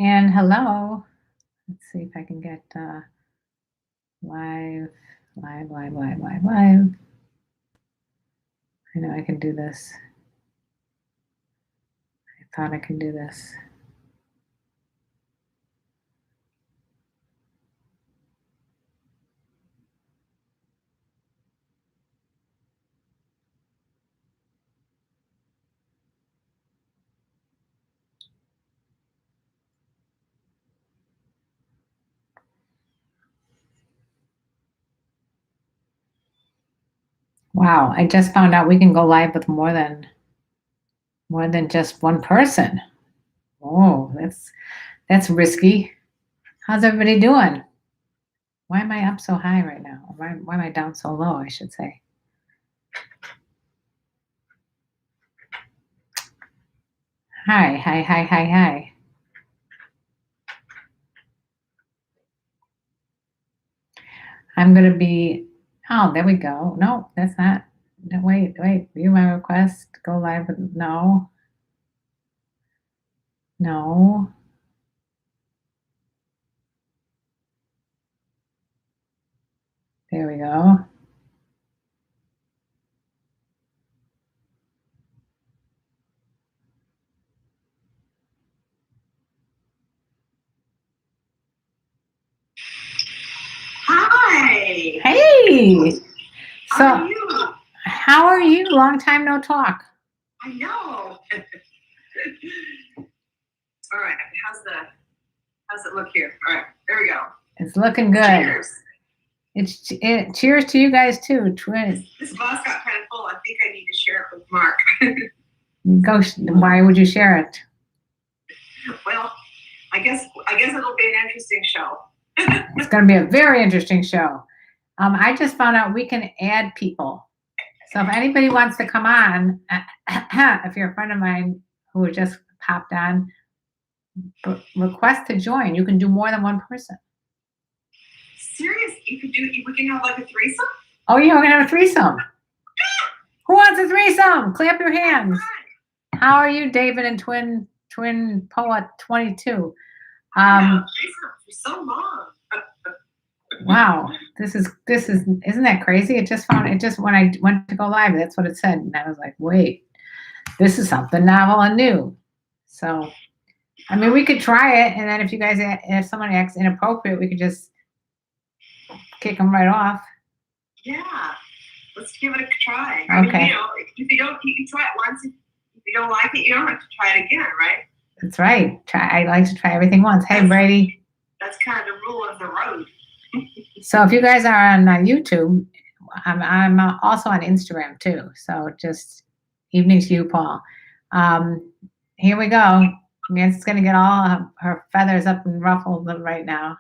And hello. Let's see if I can get live. I know I can do this. I thought I could do this. Wow, I just found out we can go live with more than just one person. Oh, that's risky. How's everybody doing? Why am I up so high right now? Why am I down so low, I should say? Hi. I'm going to be, oh, there we go. No, that's not, no, wait, view my request, go live with, no. There we go. Hi. Hey. How are you? How are you? Long time no talk. I know. All right. How's it look here? All right. There we go. It's looking good. Cheers. Cheers to you guys too. Twins. This glass got kind of full. I think I need to share it with Mark. Why would you share it? Well, I guess it'll be an interesting show. It's going to be a very interesting show. I just found out we can add people. So if anybody wants to come on, if you're a friend of mine who just popped on, request to join. You can do more than one person. Serious? We can have like a threesome? Oh, yeah, we're going to have a threesome. Who wants a threesome? Clap your hands. How are you, David and Twin Poet 22? Threesome for so long. Wow, this is isn't that crazy? When I went to go live, that's what it said, and I was like, wait, this is something novel and new. So, I mean, we could try it, and then if someone acts inappropriate, we could just kick them right off. Yeah, let's give it a try. Okay. I mean, if you can try it once. If you don't like it, you don't have to try it again, right? That's right. I like to try everything once. Hey, Brady. That's kind of the rule of the road. So if you guys are on YouTube, I'm also on Instagram too. So just evening to you, Paul. Here we go. Nancy's going to get all her feathers up and ruffled right now.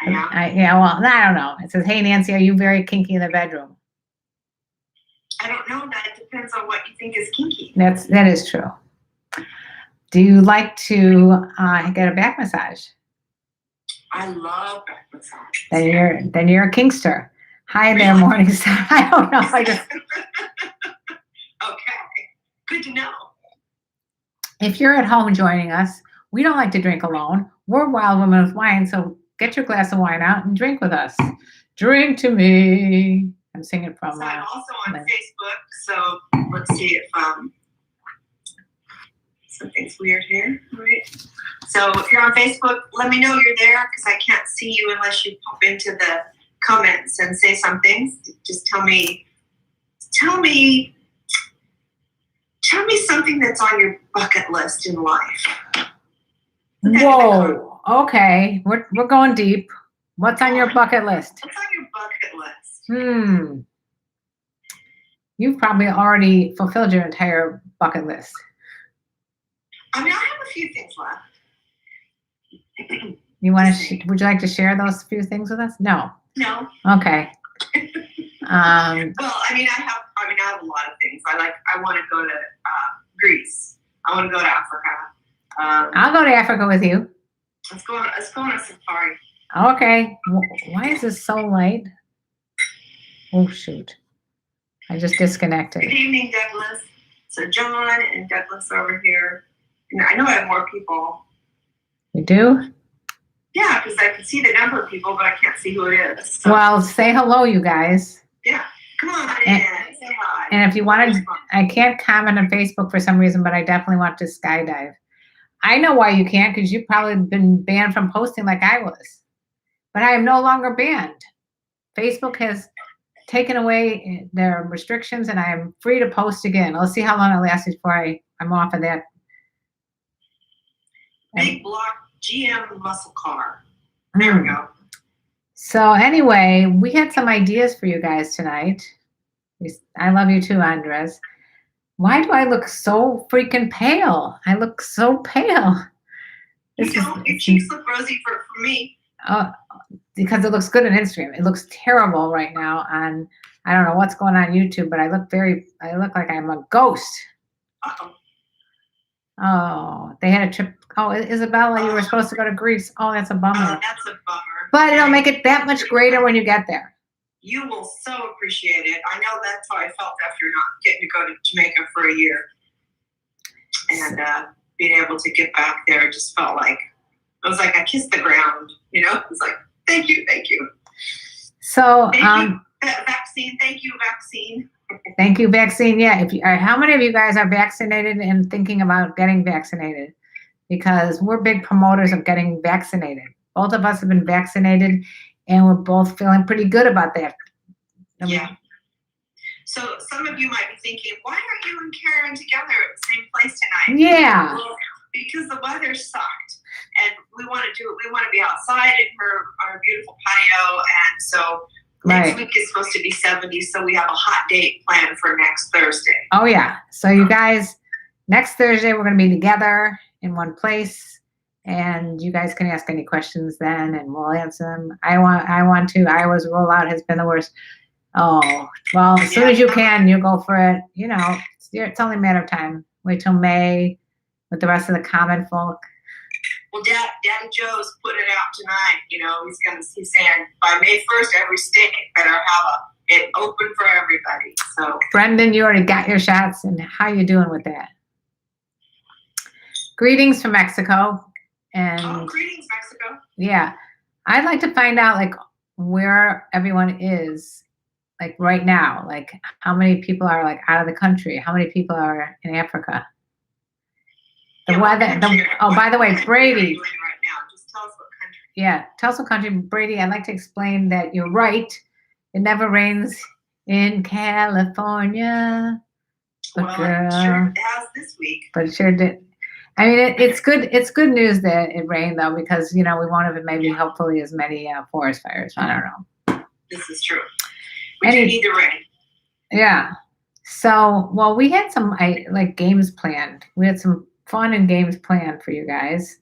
Yeah. Well, I don't know. It says, hey, Nancy, are you very kinky in the bedroom? I don't know. That depends on what you think is kinky. That is true. Do you like to get a back massage? I love back massage. Then you're a kinkster. Hi really? There, Morningstar. I don't know. Okay. Good to know. If you're at home joining us, we don't like to drink alone. We're wild women with wine, so get your glass of wine out and drink with us. Drink to me. I'm singing from. So I'm also on Facebook, so let's see if something's weird here. All right. So if you're on Facebook, let me know you're there because I can't see you unless you pop into the comments and say something. Just tell me something that's on your bucket list in life. Whoa. Okay. We're going deep. What's on your bucket list? What's on your bucket list? You've probably already fulfilled your entire bucket list. I mean, I have a few things left. Would you like to share those few things with us? No. No. Okay. Well, I mean, I have a lot of things. I want to go to Greece. I want to go to Africa. I'll go to Africa with you. Let's go on a safari. Okay. Why is this so light? Oh, shoot. I just disconnected. Good evening, Douglas. So John and Douglas over here. And I know I have more people. You do? Yeah, because I can see the number of people, but I can't see who it is. So. Well, say hello, you guys. Yeah, come on in, say hi. And if you want to, I can't comment on Facebook for some reason, but I definitely want to skydive. I know why you can't, because you've probably been banned from posting like I was. But I am no longer banned. Facebook has taken away their restrictions, and I am free to post again. Let's see how long it lasts before I'm off of that. Big block GM muscle car. There we go. So anyway, we had some ideas for you guys tonight. I love you too, Andres. Why do I look so freaking pale? I look so pale. Your cheeks look rosy for me. Because it looks good on Instagram. It looks terrible right now on, I don't know what's going on YouTube, but I look like I'm a ghost. Uh-oh. Oh, they had a trip. Oh, Isabella, you were supposed to go to Greece. Oh, that's a bummer. Oh, that's a bummer. But it'll make it that much greater when you get there. You will so appreciate it. I know that's how I felt after not getting to go to Jamaica for a year. And being able to get back there just felt like, it was like I kissed the ground, you know? It was like, thank you. So, vaccine, thank you, vaccine. Thank you, vaccine. Yeah. How many of you guys are vaccinated and thinking about getting vaccinated? Because we're big promoters of getting vaccinated. Both of us have been vaccinated, and we're both feeling pretty good about that. Yeah. So some of you might be thinking, why aren't you and Karen together at the same place tonight? Yeah. Well, because the weather sucked, and we want to do it. We want to be outside in our beautiful patio, and so next week is supposed to be 70, so we have a hot date planned for next Thursday. Oh yeah. So you guys, next Thursday we're going to be together in one place, and you guys can ask any questions then, and we'll answer them. I want to. Iowa's rollout has been the worst. Oh, well, as soon as you can, you go for it. You know, it's only a matter of time. Wait till May with the rest of the common folk. Well, Daddy Joe's putting it out tonight. You know, he's saying by May 1st, every state better have it open for everybody. So, Brendan, you already got your shots, and how you doing with that? Greetings from Mexico. And greetings, Mexico. Yeah, I'd like to find out like where everyone is. Like right now, like how many people are like out of the country? How many people are in Africa? The weather. By the way, Brady. Right now, just tell us what country. Yeah, tell us what country, Brady. I'd like to explain that you're right. It never rains in California. Well, it sure has this week. But it sure did. I mean, it's good. It's good news that it rained though, because we won't have maybe hopefully as many forest fires. I don't know. This is true. We do need the rain. Yeah. So, well, we had some games planned. We had some fun and games planned for you guys.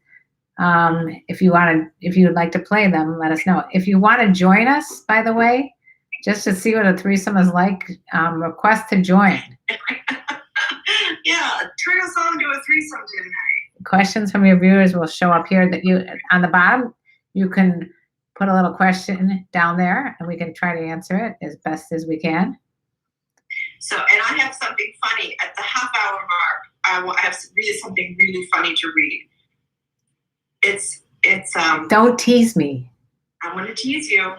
If you would like to play them, let us know. If you want to join us, by the way, just to see what a threesome is like, request to join. Yeah, turn us on to a threesome tonight. Questions from your viewers will show up here. That you on the bottom, you can put a little question down there, and we can try to answer it as best as we can. So, and I have something funny at the half-hour mark. I have something really funny to read. It's Don't tease me. I want to tease you.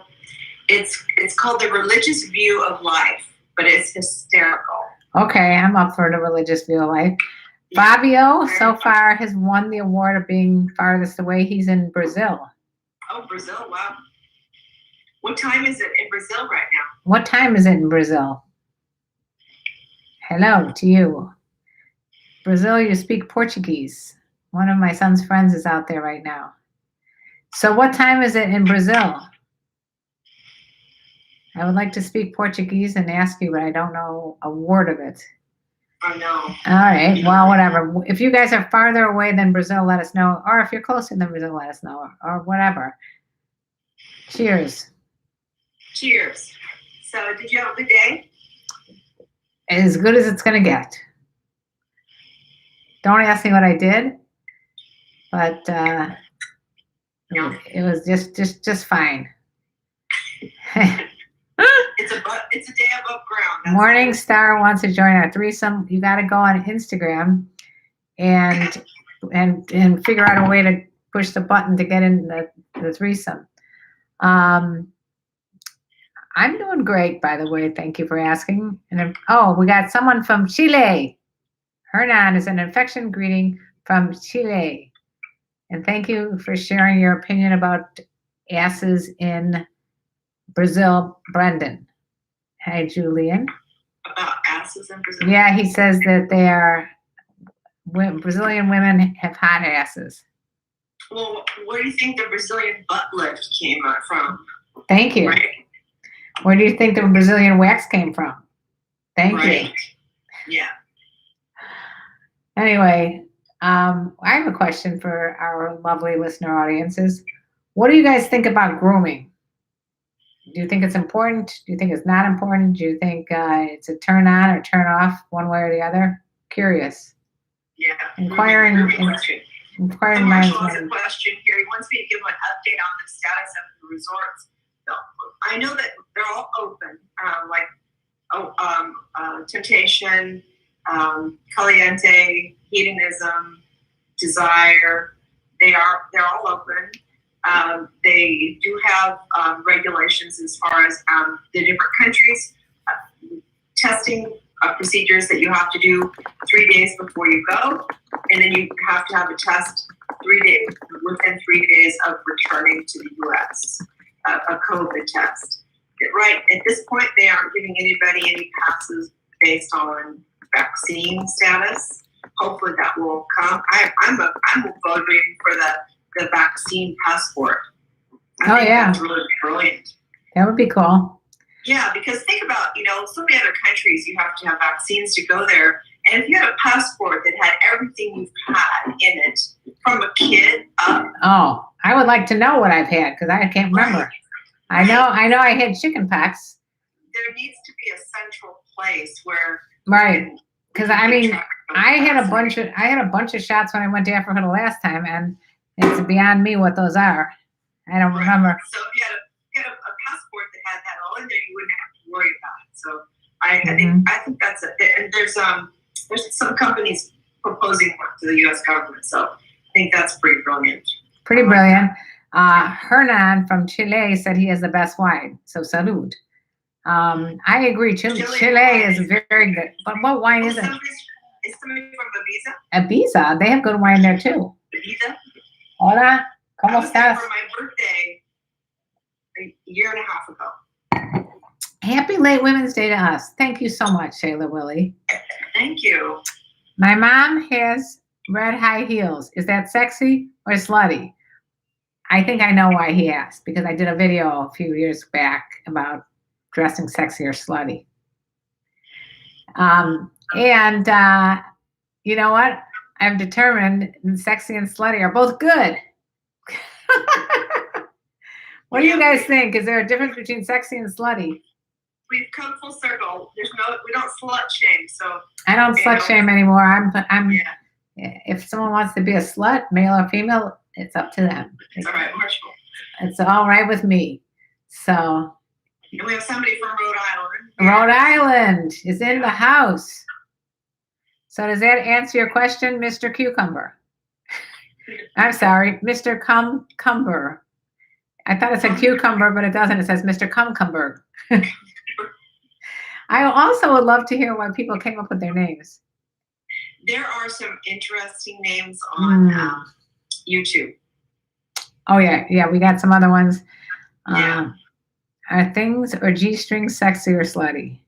It's called The Religious View of Life, but it's hysterical. Okay, I'm up for the religious view of life. Yeah, Fabio so far has won the award of being farthest away. He's in Brazil. Oh, Brazil! Wow. What time is it in Brazil right now? What time is it in Brazil? Hello to you. Brazil, you speak Portuguese. One of my son's friends is out there right now. So what time is it in Brazil? I would like to speak Portuguese and ask you, but I don't know a word of it. I know. All right. Well, whatever. If you guys are farther away than Brazil, let us know. Or if you're closer than Brazil, let us know. Or whatever. Cheers. Cheers. So did you have a good day? As good as it's going to get. Don't ask me what I did. But it was just fine. It's a day above ground. Morning Star wants to join our threesome. You got to go on Instagram and figure out a way to push the button to get in the threesome. I'm doing great, by the way. Thank you for asking. And we got someone from Chile. Hernan is an infection greeting from Chile. And thank you for sharing your opinion about asses in Brazil, Brendan. Hi, Julian. About asses in Brazil? Yeah, he says that they are, Brazilian women have hot asses. Well, where do you think the Brazilian butt lift came from? Thank you. Right? Where do you think the Brazilian wax came from? Thank you. Yeah. Anyway, I have a question for our lovely listener audiences. What do you guys think about grooming? Do you think it's important? Do you think it's not important? Do you think it's a turn on or turn off one way or the other? Curious. Yeah. Inquiring minds. Marshall has a question here. He wants me to give him an update on the status of the resorts. So, I know that they're all open, Temptation, Caliente, Hedonism, Desire. They're all open. They do have regulations as far as the different countries, testing procedures that you have to do 3 days before you go, and then you have to have a test within 3 days of returning to the U.S. A COVID test. Right at this point, they aren't giving anybody any passes based on vaccine status. Hopefully, that will come. I'm voting for the vaccine passport. I think that's really brilliant. That would be cool. Yeah, because think about, so many other countries you have to have vaccines to go there. And if you had a passport that had everything you've had in it, from a kid up. Oh, I would like to know what I've had because I can't remember. Right. I know I had chicken pox. There needs to be a central place where. Right. Because I had a bunch of shots when I went to Africa the last time, and it's beyond me what those are. I don't remember. So if you had a passport that had that all in there, you wouldn't have to worry about it. So I think that's it. And there's some companies proposing one to the U.S. government. So I think that's pretty brilliant. Pretty brilliant. Hernan from Chile said he has the best wine. So salud. I agree. Chile is very good. But what wine is it? Is somebody from Ibiza? Ibiza. They have good wine there too. Ibiza? Hola. ¿Cómo I was there estás? for my birthday a year and a half ago. Happy late Women's Day to us. Thank you so much, Shayla Willie. Thank you. My mom has red high heels. Is that sexy or slutty? I think I know why he asked, because I did a video a few years back about dressing sexy or slutty. And you know what? I've determined sexy and slutty are both good. What do you guys think? Is there a difference between sexy and slutty? We've come full circle. We don't slut shame, so I don't slut shame anymore. If someone wants to be a slut, male or female, it's up to them. It's all right, Marshall. It's all right with me. So. And we have somebody from Rhode Island. Rhode Island is in the house. So does that answer your question, Mr. Cucumber? I'm sorry, Mr. Cumber. I thought it said cucumber, but it doesn't. It says Mr. Cumcumber. I also would love to hear why people came up with their names. There are some interesting names on YouTube. Oh, yeah. We got some other ones. Yeah. Are things or G-strings sexy or slutty?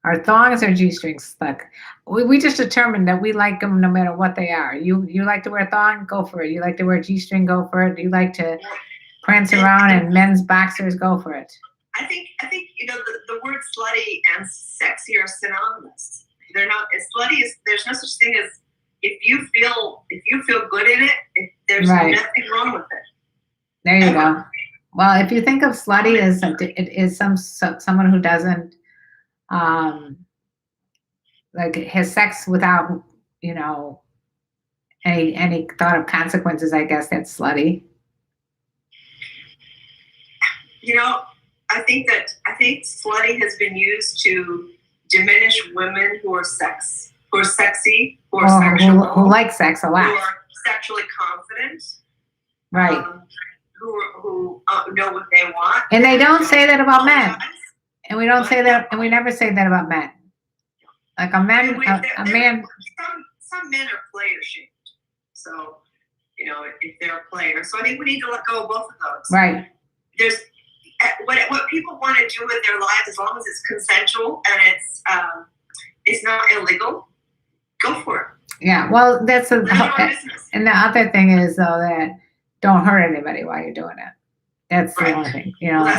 Are thongs or G-strings stuck? We just determined that we like them no matter what they are. You like to wear thong? Go for it. You like to wear G-string? Go for it. You like to prance around in men's boxers? Go for it. I think the word slutty and sexy are synonymous. They're not. Slutty is. There's no such thing as if you feel good in it. There's nothing wrong with it. There you go. Well, if you think of slutty as someone who doesn't has sex without any thought of consequences, I guess that's slutty. I think slutty has been used to diminish women who are sexy, who are sexual, who like sex a lot, who are sexually confident. Right. Who know what they want. And they don't say that about men. Guys. And we don't say that, and we never say that about men. Like a man, a man. Some men are player shaped. So, you know, if they're a player. So I think we need to let go of both of those. Right. There's what people want to do with their lives, as long as it's consensual and it's not illegal, go for it. Yeah. Well, that's Live your business. and the other thing is though that don't hurt anybody while you're doing it. That's the Right. only thing, you know. Well,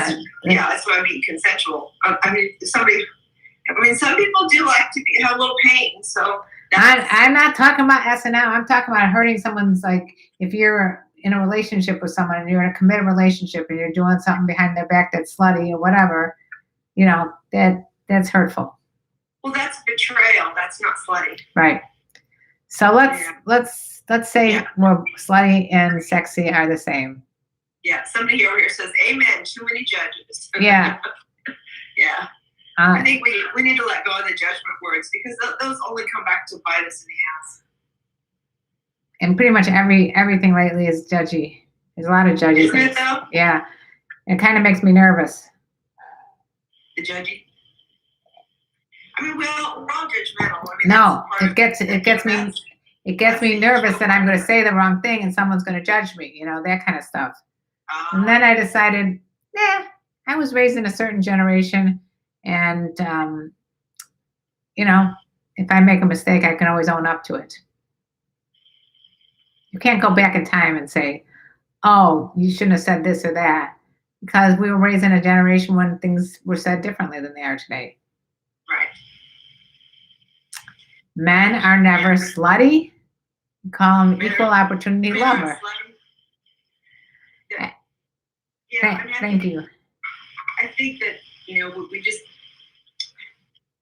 that's what I mean, consensual. I mean, some people do like to have a little pain. So I'm not talking about S&M. I'm talking about hurting someone's, like, if you're in a relationship with someone and you're in a committed relationship and you're doing something behind their back that's slutty or whatever, you know, that's hurtful. Well, that's betrayal. That's not slutty. Right. So let's say well, slutty and sexy are the same. Yeah. Somebody over here says, "Amen." Too many judges. Yeah. Yeah. I think we need to let go of the judgment words, because those only come back to bite us in the ass. And pretty much everything lately is judgy. There's a lot of judgy Isn't things. it though? Yeah. It kind of makes me nervous. The judgy. I mean, we're all judgmental. I mean, No, that's it gets me nervous that I'm going to say the wrong thing and someone's going to judge me, you know, that kind of stuff. And then I decided, I was raised in a certain generation, and you know, if I make a mistake, I can always own up to it. You can't go back in time and say, "Oh, you shouldn't have said this or that," because we were raised in a generation when things were said differently than they are today. Right. Men are never slutty. We call them equal opportunity lover. Yeah, Thank you. I think that, you know,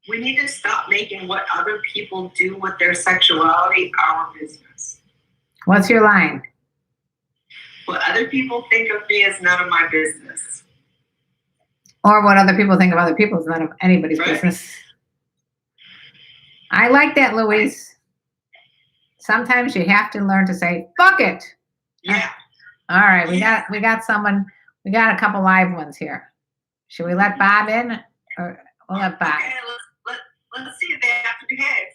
we need to stop making what other people do with their sexuality our business. What's your line? What other people think of me is none of my business. Or what other people think of other people is none of anybody's Right. business. I like that, Louise. Sometimes you have to learn to say, "Fuck it." Yeah. All right, we got someone. We got a couple live ones here. Should we let Bob in, or we'll let Bob? Okay, let's see if they have to behave.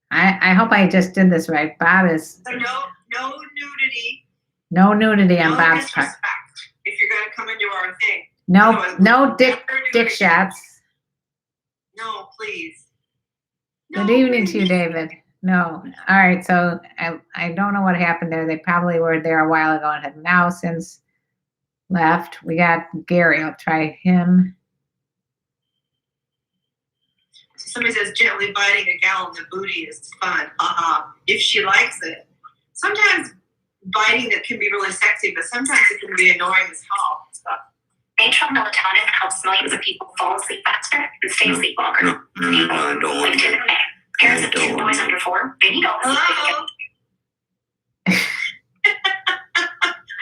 I hope I just did this right. Bob is So no nudity. no nudity on No Bob's part. disrespect. If you're gonna come into our thing. No dick shots. No, please. Good evening to you, David. No. All right, so I don't know what happened there. They probably were there a while ago and have now since left. We got Gary. I'll try him. Somebody says gently biting a gal in the booty is fun. If she likes it. Sometimes biting it can be really sexy, but sometimes it can be annoying as hell. Natural melatonin helps millions of people fall asleep faster and stay asleep longer. I don't want to. Parents of two boys under 4, they need all this. Hello?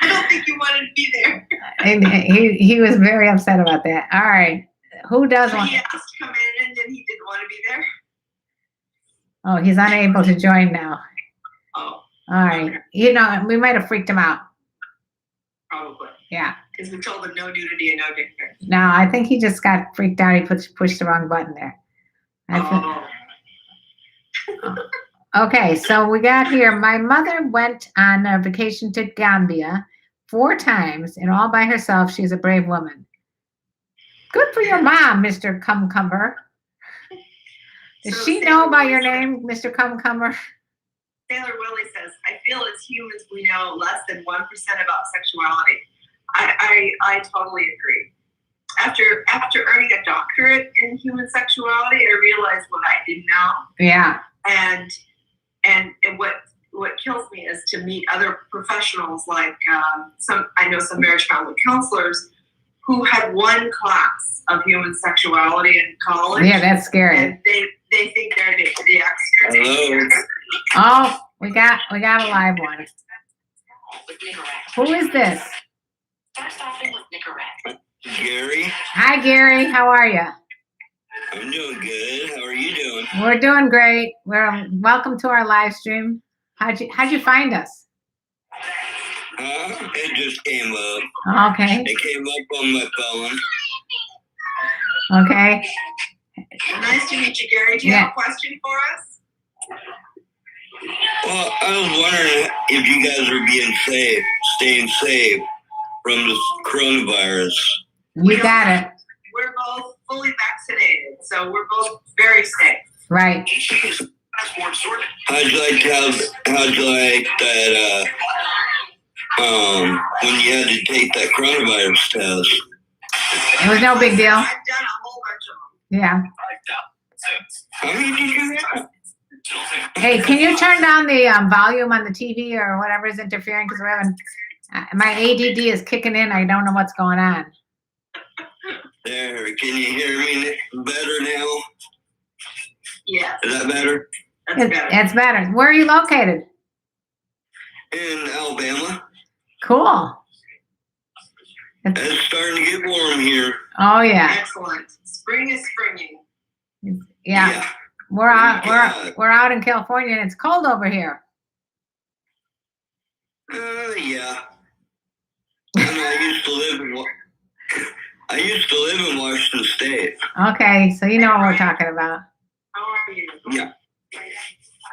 I don't think you wanted to be there. And he was very upset about that. All right. Who does So want? he asked to come in and then he didn't want to be there. Oh, he's unable to join now. Oh, All right. You know, we might have freaked him out. probably. Yeah. Because we told him no nudity and no dick pics. No, I think he just got freaked out. He pushed the wrong button there. Okay, so we got here. My mother went on a vacation to Gambia 4 times, and all by herself. She's a brave woman. Good for your mom, Mr. Cumcumber. Does So she Sailor know by Willie your says- name, Mr. Cumcumber? Sailor Willie says, I feel as humans we know less than 1% about sexuality. I totally agree. After earning a doctorate in human sexuality, I realized what I didn't know. Yeah. And what kills me is to meet other professionals like I know some marriage family counselors who had 1 class of human sexuality in college. Yeah, that's scary. And they think they're the experts. Hello. Oh, we got a live one. Who is this? First off, with Nicorette. Gary, Hi, Gary. How are you? I'm doing good. How are you doing? We're doing great. Welcome to our live stream. How'd you find us? It just came up. Okay. It came up on my phone. Okay. Nice to meet you, Gary. Do you have a question for us? Well, I was wondering if you guys are staying safe from this coronavirus. You got it. We're both fully vaccinated, so we're both very safe. Right. How'd you like that, when you had to take that coronavirus test? It was no big deal. I've done a whole bunch of them. Yeah. How many did you have? Hey, can you turn down the volume on the TV or whatever is interfering? Because we're having, my ADD is kicking in. I don't know what's going on. There, can you hear me better now? Yeah, Is that better? that's better. It's better. Where are you located? In Alabama. Cool. It's starting to get warm here. Oh yeah. Excellent. Spring is springing. Yeah. We're out in California and it's cold over here. Yeah. I used to live in Washington State. Okay, so you know what we're talking about. How are you? Yeah.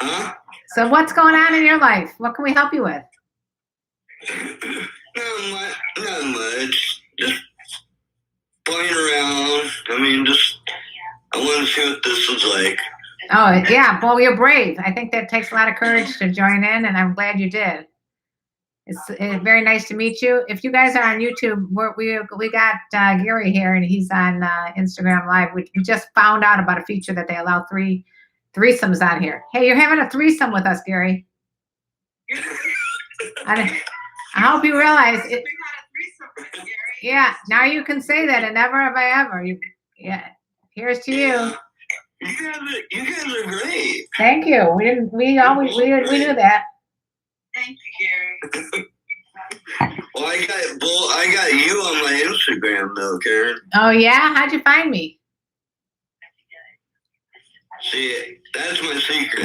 Huh? So what's going on in your life? What can we help you with? Not much. Just playing around. I mean, I want to see what this is like. Oh yeah, well you're brave. I think that takes a lot of courage to join in, and I'm glad you did. It's very nice to meet you. If you guys are on YouTube, we got Gary here, and he's on Instagram Live. We just found out about a feature that they allow threesomes on here. Hey, you're having a threesome with us, Gary. I hope you realize it. We got a threesome with Gary. Yeah, now you can say that, and never have I ever. Yeah, here's to you. Yeah. You guys are great. Thank you. We knew that. Thank you, Gary. Well, I got you on my Instagram though, Karen. Oh yeah, how'd you find me? See, that's my secret.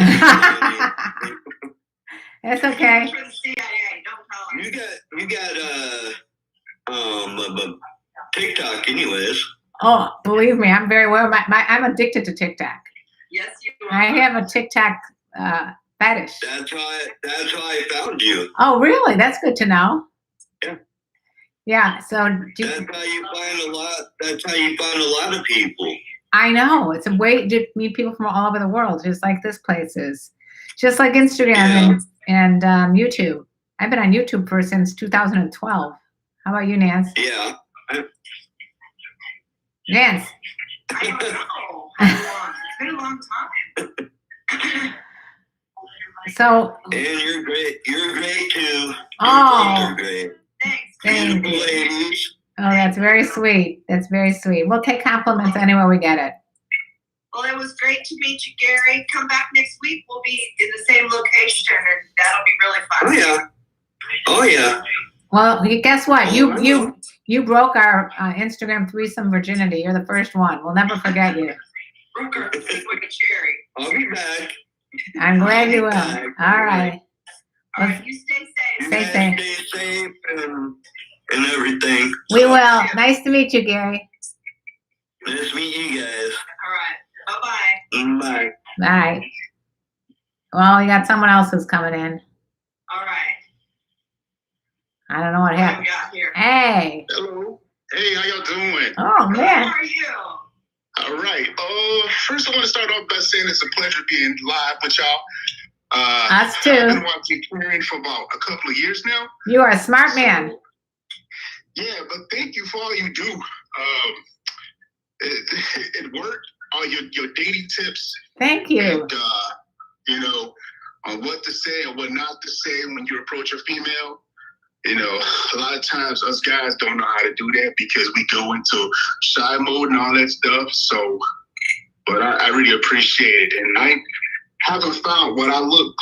That's okay. For the CIA, don't tell them. You got TikTok anyways. Oh, believe me, I'm very well. I'm addicted to TikTok. Yes, you are. I have a TikTok fetish. That's how I found you. Oh, really? That's good to know. Yeah. Yeah. So That's how you find a lot of people. I know it's a way to meet people from all over the world, just like this place is, just like Instagram and YouTube. I've been on YouTube since 2012. How about you, Nance? Yeah. Nance. I don't know how long. It's been a long time. So. And you're great. You're great too. Oh. You're great. Thanks. Thank Beautiful you. ladies. Oh, that's very sweet. That's very sweet. We'll take compliments anywhere we get it. Well, it was great to meet you, Gary. Come back next week. We'll be in the same location, and that'll be really fun. Oh yeah. Well, guess what? You broke our Instagram threesome virginity. You're the first one. We'll never forget you. Brooker, with Cherry. I'll be back. I'm glad you will. All right. All right, you stay safe. Stay You safe. guys Stay safe and everything. We will. Nice to meet you, Gary. Nice to meet you guys. All right. Bye-bye. Bye. Bye. Well, we got someone else who's coming in. All right. I don't know what What happened. we got here? Hey. Hello. Hey, how y'all doing? Oh, How man. are you? All right. First I want to start off by saying it's a pleasure being live with y'all. Us I've too. been watching Karen for about a couple of years now. You are a smart man. So, yeah, but thank you for all you do. It worked. All your dating tips Thank you. and on what to say and what not to say when you approach a female. A lot of times us guys don't know how to do that because we go into shy mode and all that stuff. So, but I really appreciate it. And I haven't found what I look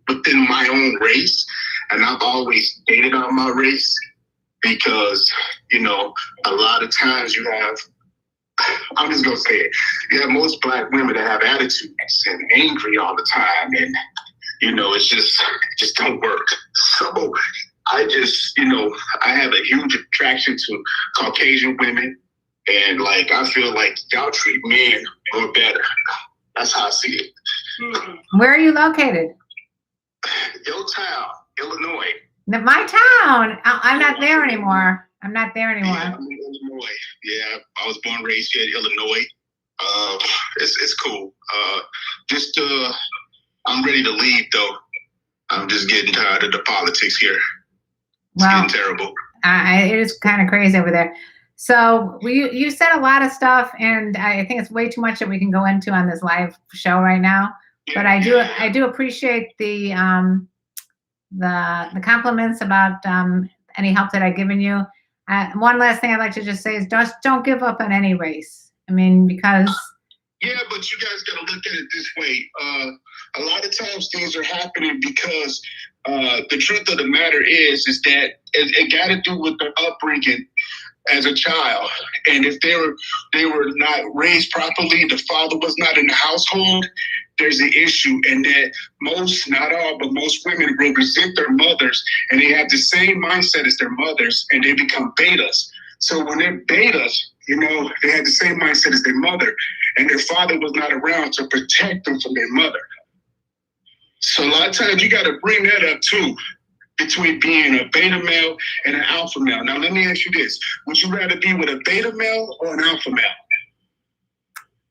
within my own race. And I've always dated on my race because, a lot of times you have, I'm just going to say it, you have most black women that have attitudes and angry all the time. And, it just don't work. So I just, I have a huge attraction to Caucasian women. And like, I feel like y'all treat men more better. That's how I see it. Where are you located? Your town, Illinois. My town. I'm not there anymore. I'm not there anymore. Yeah, I'm in Illinois. Yeah, I was born and raised here in Illinois. It's cool. I'm ready to leave though. I'm just getting tired of the politics here. It's getting terrible. It is kind of crazy over there. So you said a lot of stuff, and I think it's way too much that we can go into on this live show right now. Yeah. But I do appreciate the compliments about any help that I've given you. One last thing I'd like to just say is don't give up on any race. I mean, because yeah, but you guys got to look at it this way. A lot of times things are happening because the truth of the matter is that it got to do with their upbringing as a child. And if they were not raised properly, the father was not in the household, there's an issue. And that most, not all, but most women will resent their mothers, and they have the same mindset as their mothers, and they become betas. So when they're betas, they had the same mindset as their mother, and their father was not around to protect them from their mother. So a lot of times you got to bring that up too, between being a beta male and an alpha male. Now, let me ask you this. Would you rather be with a beta male or an alpha male?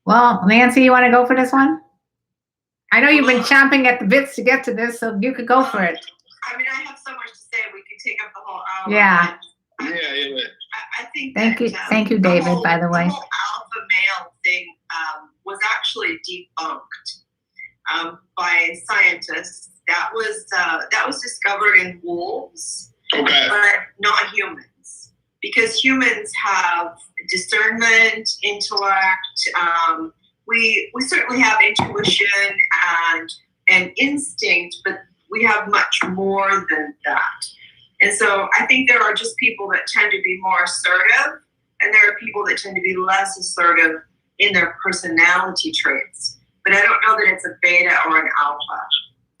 Well, Nancy, you want to go for this one? I know you've been chomping at the bits to get to this, so you could go for it. I mean, I have so much to say. We could take up the whole hour. Yeah. Yeah. I think Thank you, David, by the way. The whole alpha male thing was actually debunked by scientists. That was discovered in wolves, but not humans, because humans have discernment, intellect. We certainly have intuition and instinct, but we have much more than that. And so I think there are just people that tend to be more assertive, and there are people that tend to be less assertive in their personality traits. But I don't know that it's a beta or an alpha.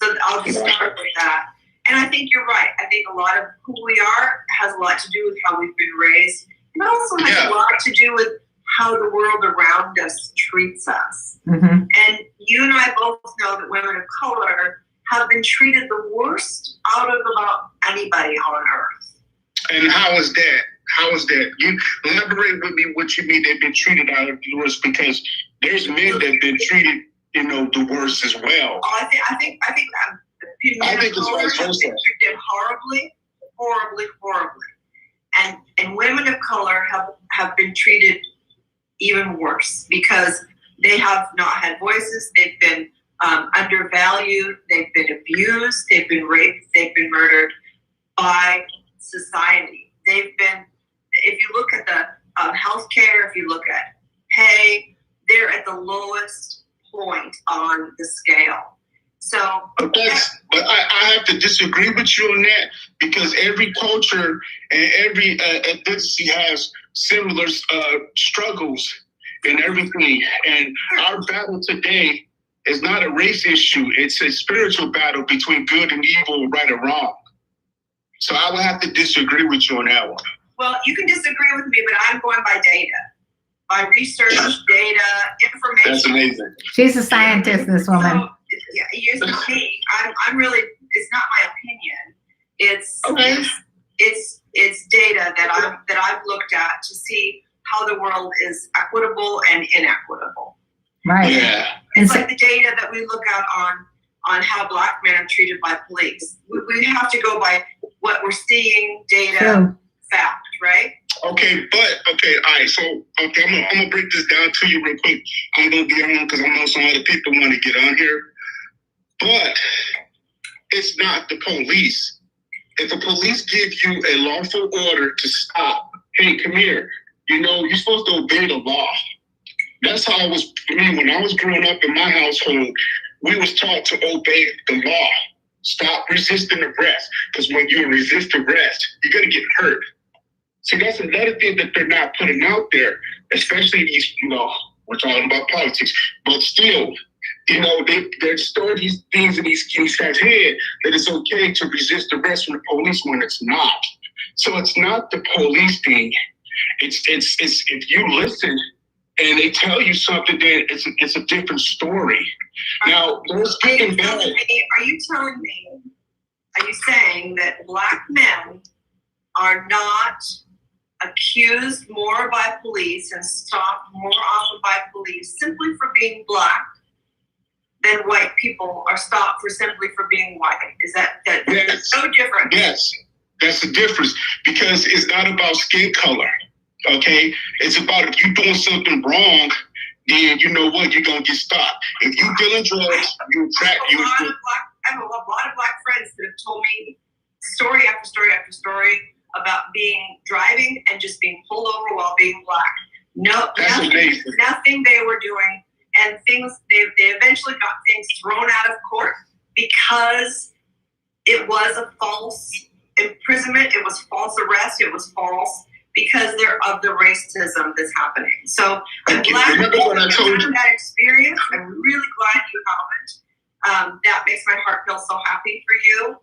So I'll just start with that. And I think you're right. I think a lot of who we are has a lot to do with how we've been raised. It also has a lot to do with how the world around us treats us. Mm-hmm. And you and I both know that women of color have been treated the worst out of about anybody on earth. And how is that? How is that? You elaborate with me what you mean they've been treated out of the worst, because there's men that have been treated, the worst as well. I think it's vice versa. Treated horribly, and women of color have been treated even worse because they have not had voices. They've been undervalued. They've been abused. They've been raped. They've been murdered by society. They've been. If you look at the healthcare, if you look at pay, they're at the lowest point on the scale. So, but I have to disagree with you on that, because every culture and every ethnicity has similar struggles and everything. And our battle today is not a race issue; it's a spiritual battle between good and evil, right or wrong. So I will have to disagree with you on that one. Well, you can disagree with me, but I'm going by data. By research, data, information. That's amazing. She's a scientist, this woman. So, here's the thing. I'm really. It's not my opinion. It's data that I've looked at to see how the world is equitable and inequitable. Right. Yeah. It's like the data that we look at on how black men are treated by police. We have to go by what we're seeing, data, fact, right? Okay, all right. So, I'm gonna break this down to you real quick. I'm gonna be on because I know some other people want to get on here, but it's not the police. If the police give you a lawful order to stop, hey, come here. You're supposed to obey the law. That's how it was for me when I was growing up in my household. We was taught to obey the law. Stop resisting arrest, because when you resist arrest, you're gonna get hurt. So that's another thing that they're not putting out there, especially these, we're talking about politics, but still, You know, they're storing these things in these guys' head that it's okay to resist arrest from the police when it's not. So it's not the police thing. It's if you listen and they tell you something, then it's a different story. Now, there's good and bad. Are you saying that Black men are not accused more by police and stopped more often by police simply for being Black than white people are stopped simply for being white? Is that's so different? Yes, that's the difference, because it's not about skin color, okay? It's about if you're doing something wrong, then you know what, you're going to get stopped. If you're dealing drugs, I have a lot of Black friends that have told me story after story after story about driving and just being pulled over while being Black. Nothing they were doing, and things they eventually got things thrown out of court because it was a false imprisonment, it was false arrest, it was false because of the racism that's happening. So I'm glad you had that experience. I'm really glad you haven't. That makes my heart feel so happy for you.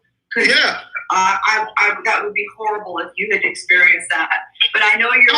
Yeah. That would be horrible if you had experienced that. But I know you're.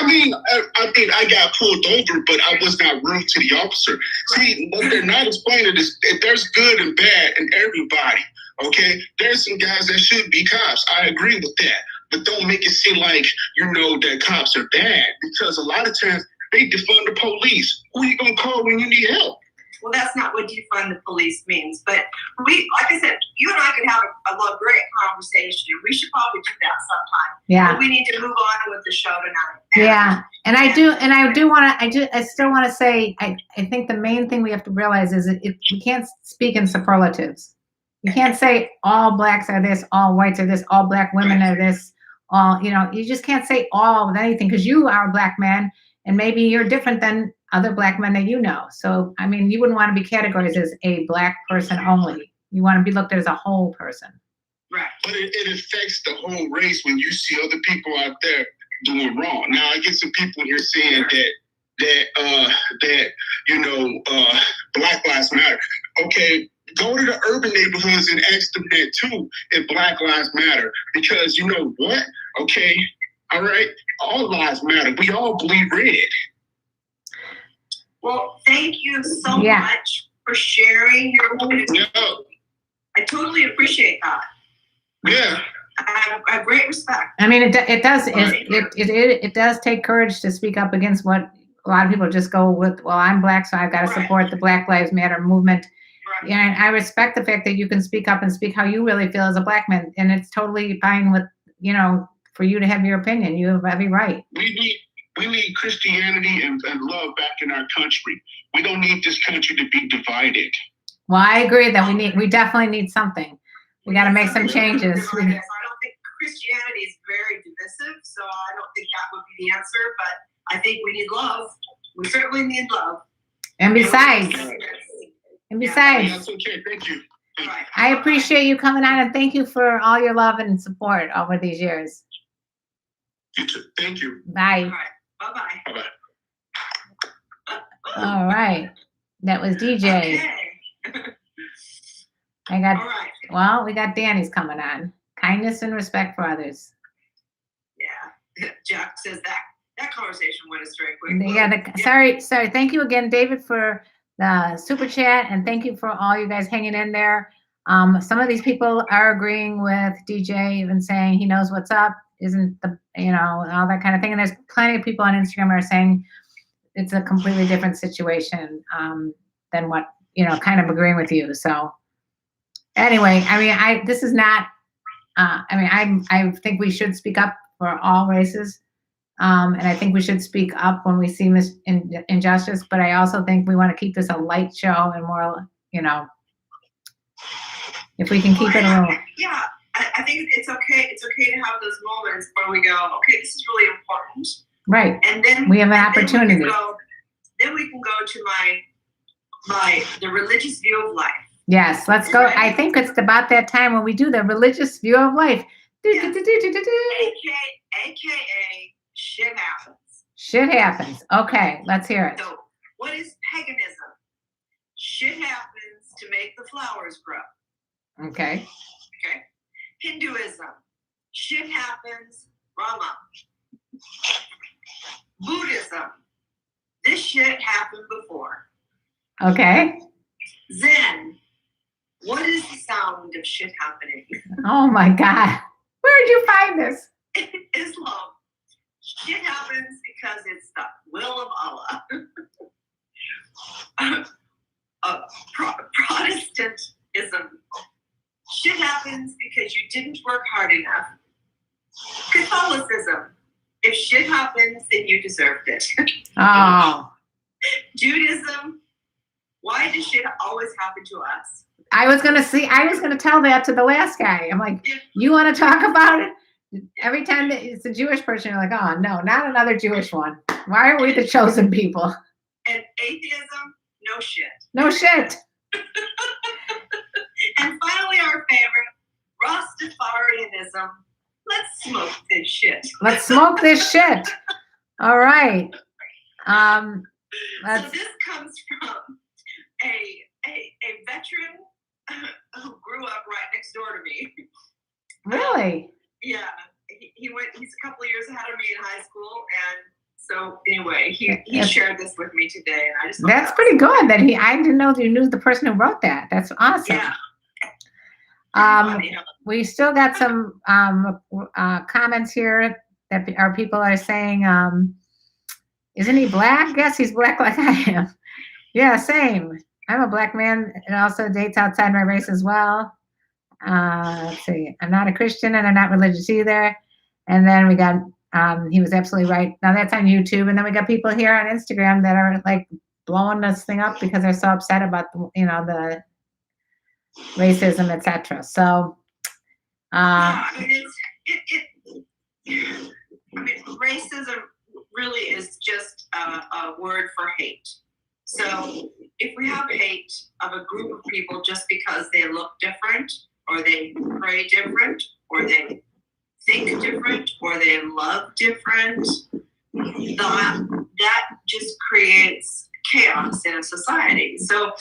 I got pulled over, but I was not rude to the officer. Right. See, what they're not explaining is there's good and bad in everybody. Okay, there's some guys that should be cops. I agree with that, but don't make it seem like that cops are bad, because a lot of times they defund the police. Who are you gonna call when you need help? Well, that's not what defund the police means. But like I said, you and I could have a great conversation. We should probably do that sometime. Yeah. But we need to move on with the show tonight. Yeah. And I still want to say, I think the main thing we have to realize is that we can't speak in superlatives. You can't say all Blacks are this, all whites are this, all Black women are this, you just can't say all of anything, because you are a Black man and maybe you're different than other Black men that you know. So, I mean, you wouldn't want to be categorized as a Black person only. You want to be looked at as a whole person. Right. But it affects the whole race when you see other people out there doing wrong. Now, I get some people here saying that Black Lives Matter. Okay, go to the urban neighborhoods and ask them that too, if Black Lives Matter. Because you know what? Okay, all right, all lives matter. We all bleed red. Well, thank you so much for sharing your opinion. Yeah. I totally appreciate that. Yeah. I have great respect. I mean, it does take courage to speak up against what a lot of people just go with. Well, I'm Black, so I've got to support the Black Lives Matter movement. Right. And I respect the fact that you can speak up and speak how you really feel as a Black man, and it's totally fine with for you to have your opinion. You have every right. We need Christianity and love back in our country. We don't need this country to be divided. Well, I agree that we definitely need something. We got to make some changes. I don't think Christianity is very divisive, so I don't think that would be the answer. But I think we need love. We certainly need love. And besides, that's okay. Thank you. Right. I appreciate you coming on, and thank you for all your love and support over these years. You too. Thank you. Bye. All right. Bye-bye. Bye-bye. All right. That was DJ. Okay. Well, we got Danny's coming on. Kindness and respect for others. Yeah. Jack says that conversation went astray quick. Sorry. Thank you again, David, for the super chat, and thank you for all you guys hanging in there. Some of these people are agreeing with DJ, even saying he knows what's up, isn't all that kind of thing. And there's plenty of people on Instagram are saying it's a completely different situation than what, kind of agreeing with you. So anyway, I mean, this is not, I think we should speak up for all races. And I think we should speak up when we see injustice, but I also think we want to keep this a light show and more, if we can keep it a little. Yeah, I think it's okay. It's okay to have those moments where we go, okay, this is really important. Right. And then we have an opportunity. Then we can go to the religious view of life. Yes, let's go. Right. I think it's about that time when we do the religious view of life. Yeah. AKA shit happens. Shit happens. Okay, let's hear it. So, what is paganism? Shit happens. to make the flowers grow. Okay. Okay. Hinduism, shit happens, Rama. Buddhism, this shit happened before. Okay. Zen, what is the sound of shit happening? Oh my God. Where did you find this? Islam, shit happens because it's the will of Allah. Protestantism, shit happens because you didn't work hard enough. Catholicism, if shit happens, then you deserved it. Oh, Judaism, why does shit always happen to us? I was going to tell that to the last guy. I'm like, you want to talk about it? Every time that it's a Jewish person, you're like, oh no, not another Jewish one. Why are we the chosen people? And atheism, no shit. No shit. And finally, our favorite, Rastafarianism. Let's smoke this shit. Let's smoke this shit. All right. So Let's, this comes from a veteran who grew up right next door to me. really? Yeah, he's a couple of years ahead of me in high school, and so anyway, he shared this with me today, and I just thought That's pretty good that I didn't know you knew the person who wrote that. That's awesome. Yeah. We still got some comments here that our people are saying, isn't he black? Yes, he's black like I am. Yeah, same. I'm a black man and also dates outside my race as well. Let's see. I'm not a Christian and I'm not religious either. And then we got, he was absolutely right. Now that's on YouTube. And then we got people here on Instagram that are like blowing this thing up because they're so upset about, the racism, etc. So, racism really is just a word for hate. So if we have hate of a group of people just because they look different, or they pray different, or they think different, or they love different, that just creates chaos in a society. So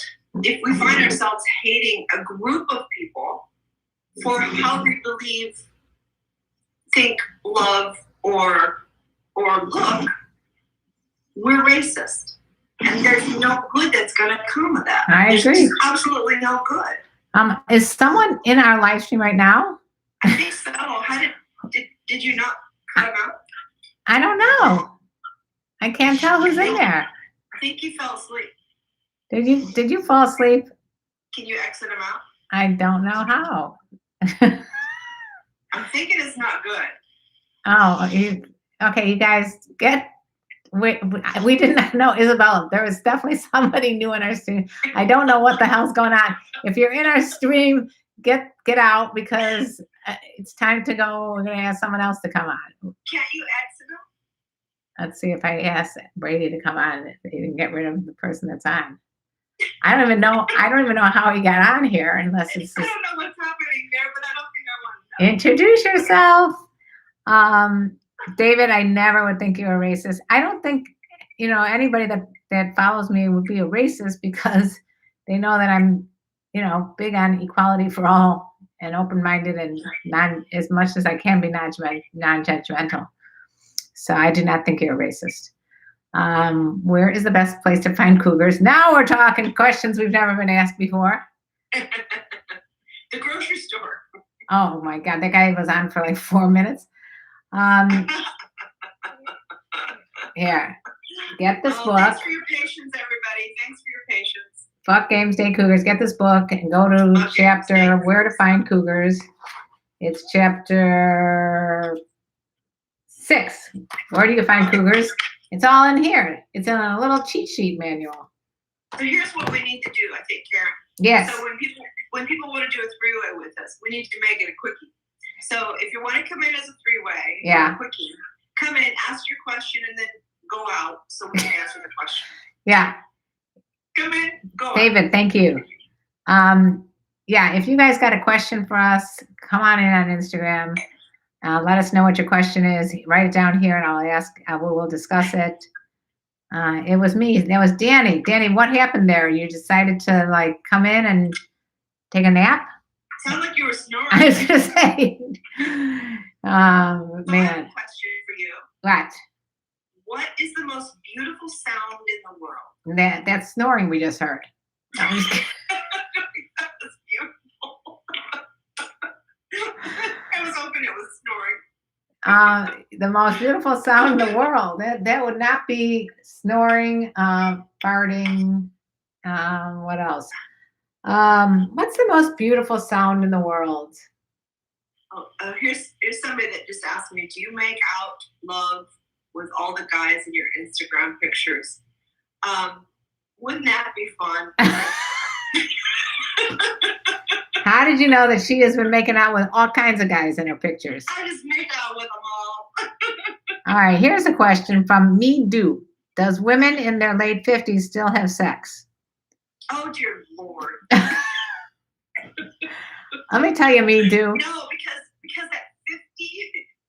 if we find ourselves hating a group of people for how they believe, think, love, or look, we're racist. And there's no good that's going to come of that. I agree. There's absolutely no good. Is someone in our live stream right now? I think so. Did you not cut them out? I don't know. I can't tell who's in there. I think you fell asleep. Did you fall asleep? Can you exit them out? I don't know how. I'm thinking it's not good. Oh, okay, you guys we did not know Isabella. There was definitely somebody new in our stream. I don't know what the hell's going on. If you're in our stream, get out because it's time to go. We're going to ask someone else to come on. Can't you exit them? Let's see if I ask Brady to come on, if he can get rid of the person that's on. I don't even know how he got on here unless it's just... I don't know what's happening there, but I don't think I want to know. Introduce yourself. David, I never would think you're a racist. I don't think, anybody that follows me would be a racist because they know that I'm, big on equality for all and open-minded and not as much as I can be non-judgmental. So I do not think you're a racist. Where is the best place to find cougars? Now we're talking questions we've never been asked before. The grocery store. Oh my God, that guy was on for like 4 minutes. Here, get this book. Thanks for your patience, everybody. Thanks for your patience. Fuck Games Day Cougars. Get this book and go to chapter Where to Find Cougars. It's chapter 6. Where do you find cougars? It's all in here. It's in a little cheat sheet manual. So here's what we need to do, I think, Karen. Yes. So when people want to do a three-way with us, we need to make it a quickie. So if you want to come in as a three-way, yeah, a quickie, come in, ask your question, and then go out so we can answer the question. Yeah. Come in, go David, out. thank you. Yeah, if you guys got a question for us, come on in on Instagram. Let us know what your question is. Write it down here, and I'll ask. We'll discuss it. It was me. That was Danny. Danny, what happened there? You decided to like come in and take a nap? Sounds like you were snoring. I was gonna say, So I have a man, question for you. what? What is the most beautiful sound in the world? That snoring we just heard. That was beautiful. I was hoping it was snoring. The most beautiful sound in the world. That would not be snoring, farting. What else? What's the most beautiful sound in the world? Here's somebody that just asked me, do you make out love with all the guys in your Instagram pictures? Wouldn't that be fun? How did you know that she has been making out with all kinds of guys in her pictures? I just make out with them all. All right, here's a question from Me Do. Does women in their late 50s still have sex? Oh, dear Lord. Let me tell you, Me Do. No, because at 50,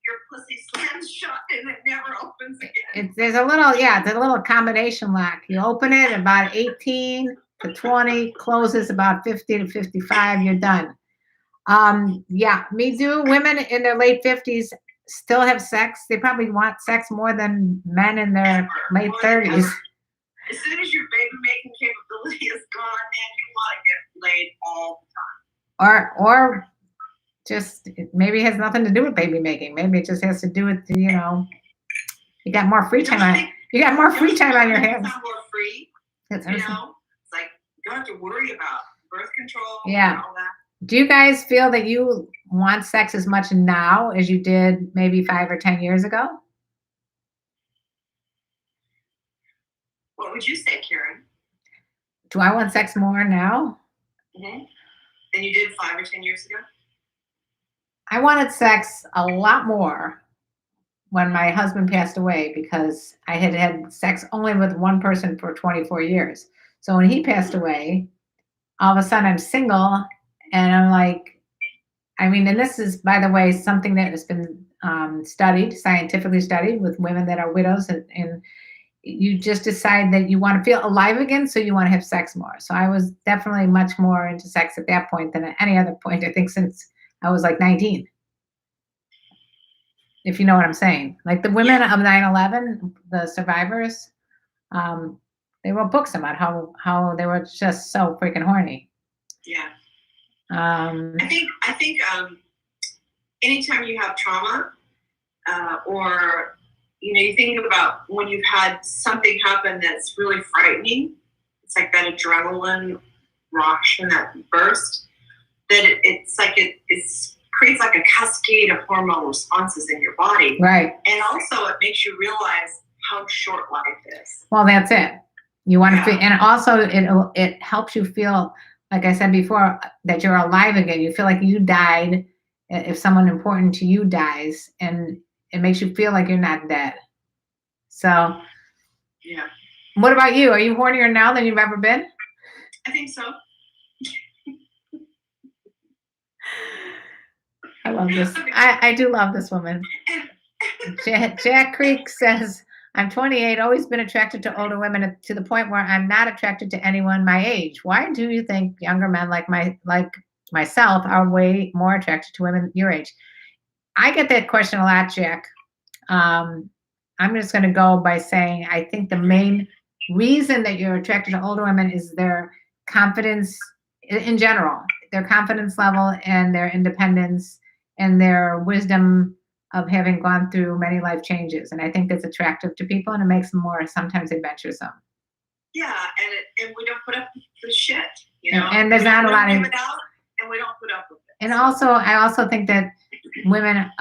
your pussy slams shut and it never opens again. There's a little combination lock. You open it about 18 to 20, closes about 50 to 55, you're done. Yeah, Me Do. Women in their late 50s still have sex. They probably want sex more than men in their late 30s. As soon as your baby making capability is gone, man, you want to get laid all the time. Or just maybe it has nothing to do with baby making. Maybe it just has to do with you got more free time on your hands. Sound more free. It's like you don't have to worry about birth control. Yeah. And all that. Do you guys feel that you want sex as much now as you did maybe 5 or 10 years ago? What would you say, Karen? Do I want sex more now? Mm-hmm. Than you did 5 or 10 years ago? I wanted sex a lot more when my husband passed away because I had had sex only with one person for 24 years. So when he passed away, all of a sudden I'm single and I'm like, and this is, by the way, something that has been scientifically studied with women that are widows and you just decide that you want to feel alive again, so you want to have sex more. So I was definitely much more into sex at that point than at any other point, I think, since I was like 19. If you know what I'm saying. Like the women of 9/11, the survivors, they wrote books about how they were just so freaking horny. Yeah. I think anytime you have trauma, or you think about when you've had something happen that's really frightening, it's like that adrenaline rush and that burst, that it's like it creates like a cascade of hormone responses in your body. Right. And also it makes you realize how short life is. Well, that's it. You want to feel, and also it helps you feel, like I said before, that you're alive again. You feel like you died if someone important to you dies, and it makes you feel like you're not dead. So, yeah. What about you? Are you hornier now than you've ever been? I think so. I love this. I do love this woman. Jack Creek says, I'm 28, always been attracted to older women to the point where I'm not attracted to anyone my age. Why do you think younger men like myself are way more attracted to women your age? I get that question a lot, Jack. I'm just going to go by saying I think the main reason that you're attracted to older women is their confidence in general, their confidence level and their independence and their wisdom of having gone through many life changes. And I think that's attractive to people, and it makes them more sometimes adventuresome. Yeah, and we don't put up with the shit, And there's not a lot of... And we don't put up with it. And also, I also think that women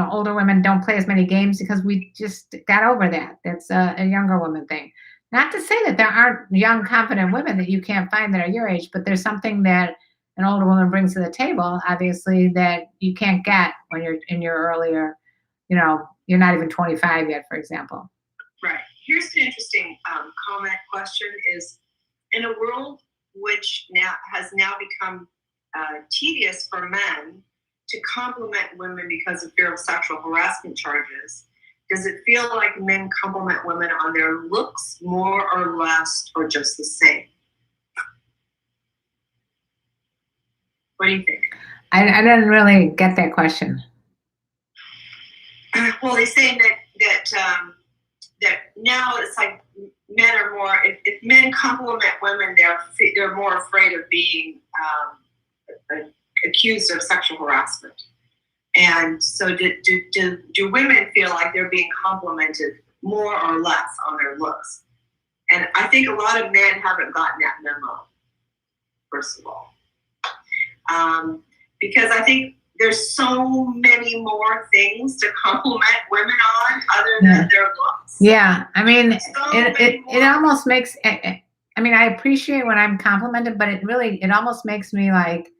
older women don't play as many games because we just got over that. That's a younger woman thing. Not to say that there aren't young, confident women that you can't find that are your age, but there's something that an older woman brings to the table, obviously, that you can't get when you're in your earlier, you're not even 25 yet, for example. Right. Here's an interesting comment question is, in a world which has now become tedious for men to compliment women because of fear of sexual harassment charges, Does it feel like men compliment women on their looks more or less or just the same? What do you think? I didn't really get that question. Well, they're saying that now it's like men are more. If men compliment women, they're more afraid of being accused of sexual harassment. And so, do women feel like they're being complimented more or less on their looks? And I think a lot of men haven't gotten that memo. First of all, because I think there's so many more things to compliment women on other than their looks. Yeah, I mean, So it almost makes. I mean, I appreciate when I'm complimented, but it almost makes me like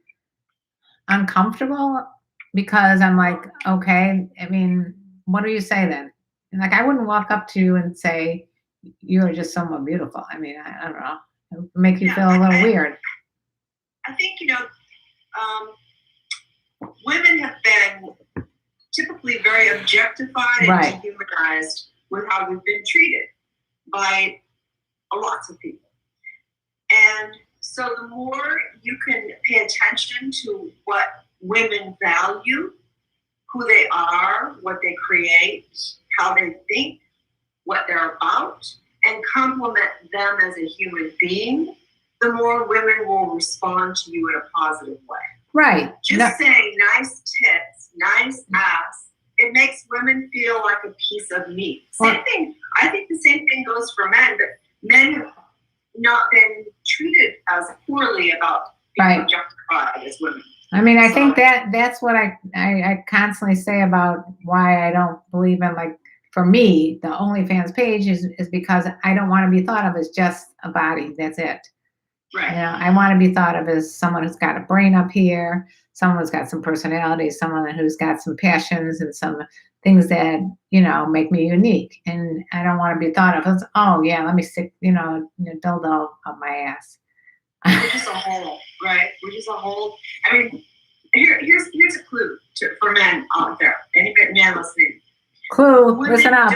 uncomfortable because I'm like, okay. I mean, what do you say then? Like, I wouldn't walk up to you and say you're just so more beautiful. I mean, I don't know. It would make you feel a little weird. I think women have been typically very objectified Right. and dehumanized with how we've been treated by lots of people. And so the more you can pay attention to what women value, who they are, what they create, how they think, what they're about, and compliment them as a human being, the more women will respond to you in a positive way. Right. Just saying nice tits, nice ass, it makes women feel like a piece of meat. Same thing. I think the same thing goes for men, but men have not been treated as poorly about being objectified as women. I mean, I think that's what I constantly say about why I don't believe in, like, for me, the OnlyFans page is because I don't want to be thought of as just a body. That's it. Right. You know, I want to be thought of as someone who's got a brain up here, someone who's got some personality, someone who's got some passions and some things that, make me unique. And I don't want to be thought of as, oh yeah, let me stick, dildo up my ass. We're just a whole, right? We're just a whole. I mean, here's a clue for men out there. Any man listening. Clue, listen up.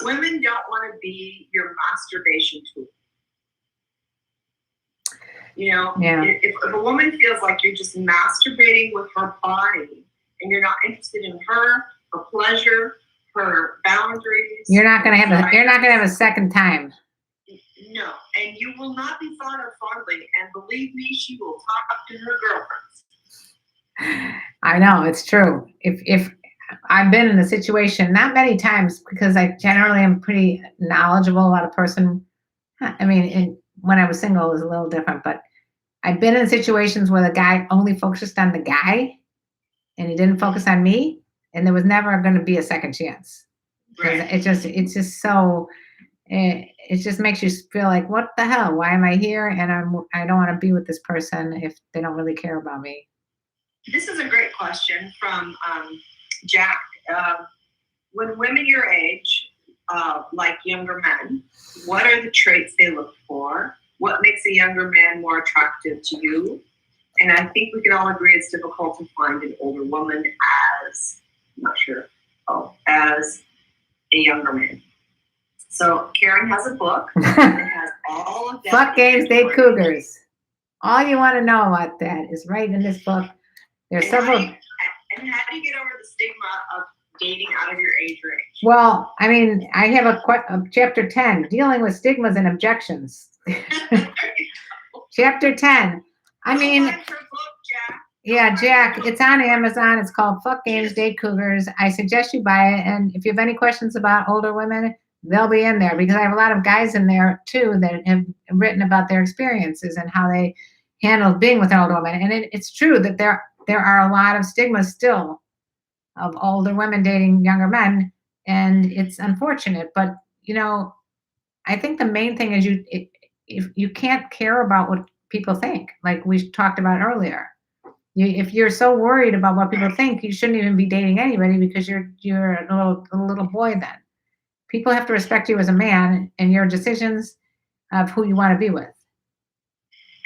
Women don't want to be your masturbation tool. If a woman feels like you're just masturbating with her body and you're not interested in her pleasure, her boundaries, you're not gonna have a second time. No, and you will not be thought of fondly. And believe me, she will talk to her girlfriends. I know, it's true. If I've been in a situation, not many times, because I generally am pretty knowledgeable about a person. I mean, when I was single, it was a little different, but I've been in situations where the guy only focused on the guy and he didn't focus on me, and there was never going to be a second chance. Right. It just makes you feel like, what the hell? Why am I here? And I don't want to be with this person if they don't really care about me. This is a great question from Jack. When women your age, like younger men, what are the traits they look for? What makes a younger man more attractive to you? And I think we can all agree it's difficult to find an older woman as a younger man. So Karen has a book that has all of that. Fuck Games, Date Cougars. All you want to know about that is right in this book. There's several. And how do you get over the stigma of dating out of your age range? Well, I mean, I have a chapter 10, dealing with stigmas and objections. Chapter 10. I mean, Jack. Yeah, Jack, it's on Amazon. It's called Fuck Games, Date Cougars. I suggest you buy it. And if you have any questions about older women, they'll be in there, because I have a lot of guys in there too that have written about their experiences and how they handled being with an older woman. And it's true that there are a lot of stigmas still of older women dating younger men, and it's unfortunate. But I think the main thing is if you can't care about what people think, like we talked about earlier. If you're so worried about what people think, you shouldn't even be dating anybody, because you're a little boy then. People have to respect you as a man and your decisions of who you want to be with.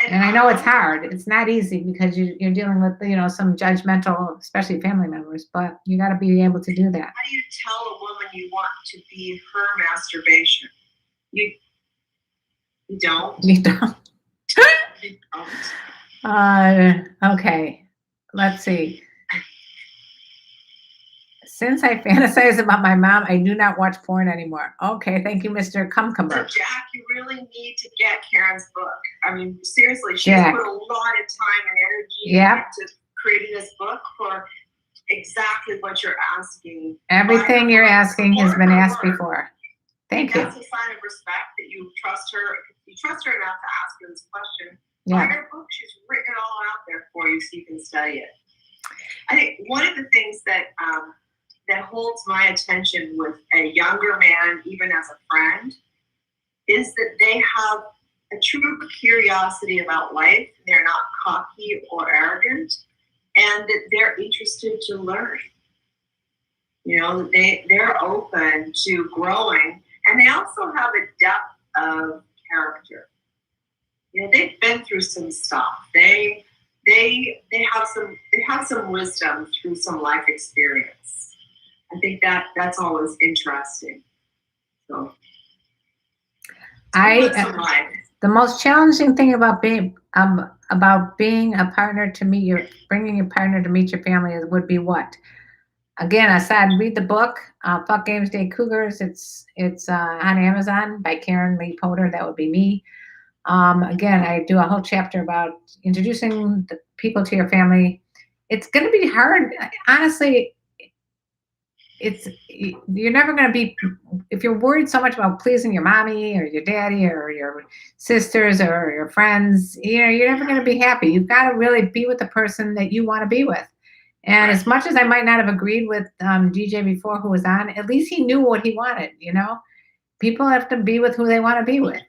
And I know it's hard. It's not easy because you're dealing with, some judgmental, especially family members, but you got to be able to do that. How do you tell a woman you want to be her masturbation? You don't. You don't. You don't. Okay. Let's see. Since I fantasize about my mom, I do not watch porn anymore. Okay, thank you, Mr. So Cumcumber. Jack, you really need to get Karen's book. I mean, seriously, she's Jack. put a lot of time and energy Yep. into creating this book for exactly what you're asking. Everything you're asking has been asked Support her. before. Thank you. That's a sign of respect that you trust her. You trust her enough to ask her this question. Yeah. Buy her book. She's written it all out there for you so you can study it. I think one of the things that holds my attention with a younger man, even as a friend, is that they have a true curiosity about life. They're not cocky or arrogant, and that they're interested to learn. They're open to growing, and they also have a depth of character. They've been through some stuff. They have some wisdom through some life experience. I think that's always interesting. So, the most challenging thing about being a partner to meet bringing your partner to meet your family would be what? Again, I said read the book, Fuck Games Day Cougars. It's on Amazon by KarenLee Potter. That would be me. Again, I do a whole chapter about introducing the people to your family. It's going to be hard, honestly. You're never going to be, if you're worried so much about pleasing your mommy or your daddy or your sisters or your friends, you're never going to be happy. You've got to really be with the person that you want to be with. And as much as I might not have agreed with DJ before who was on, at least he knew what he wanted, People have to be with who they want to be with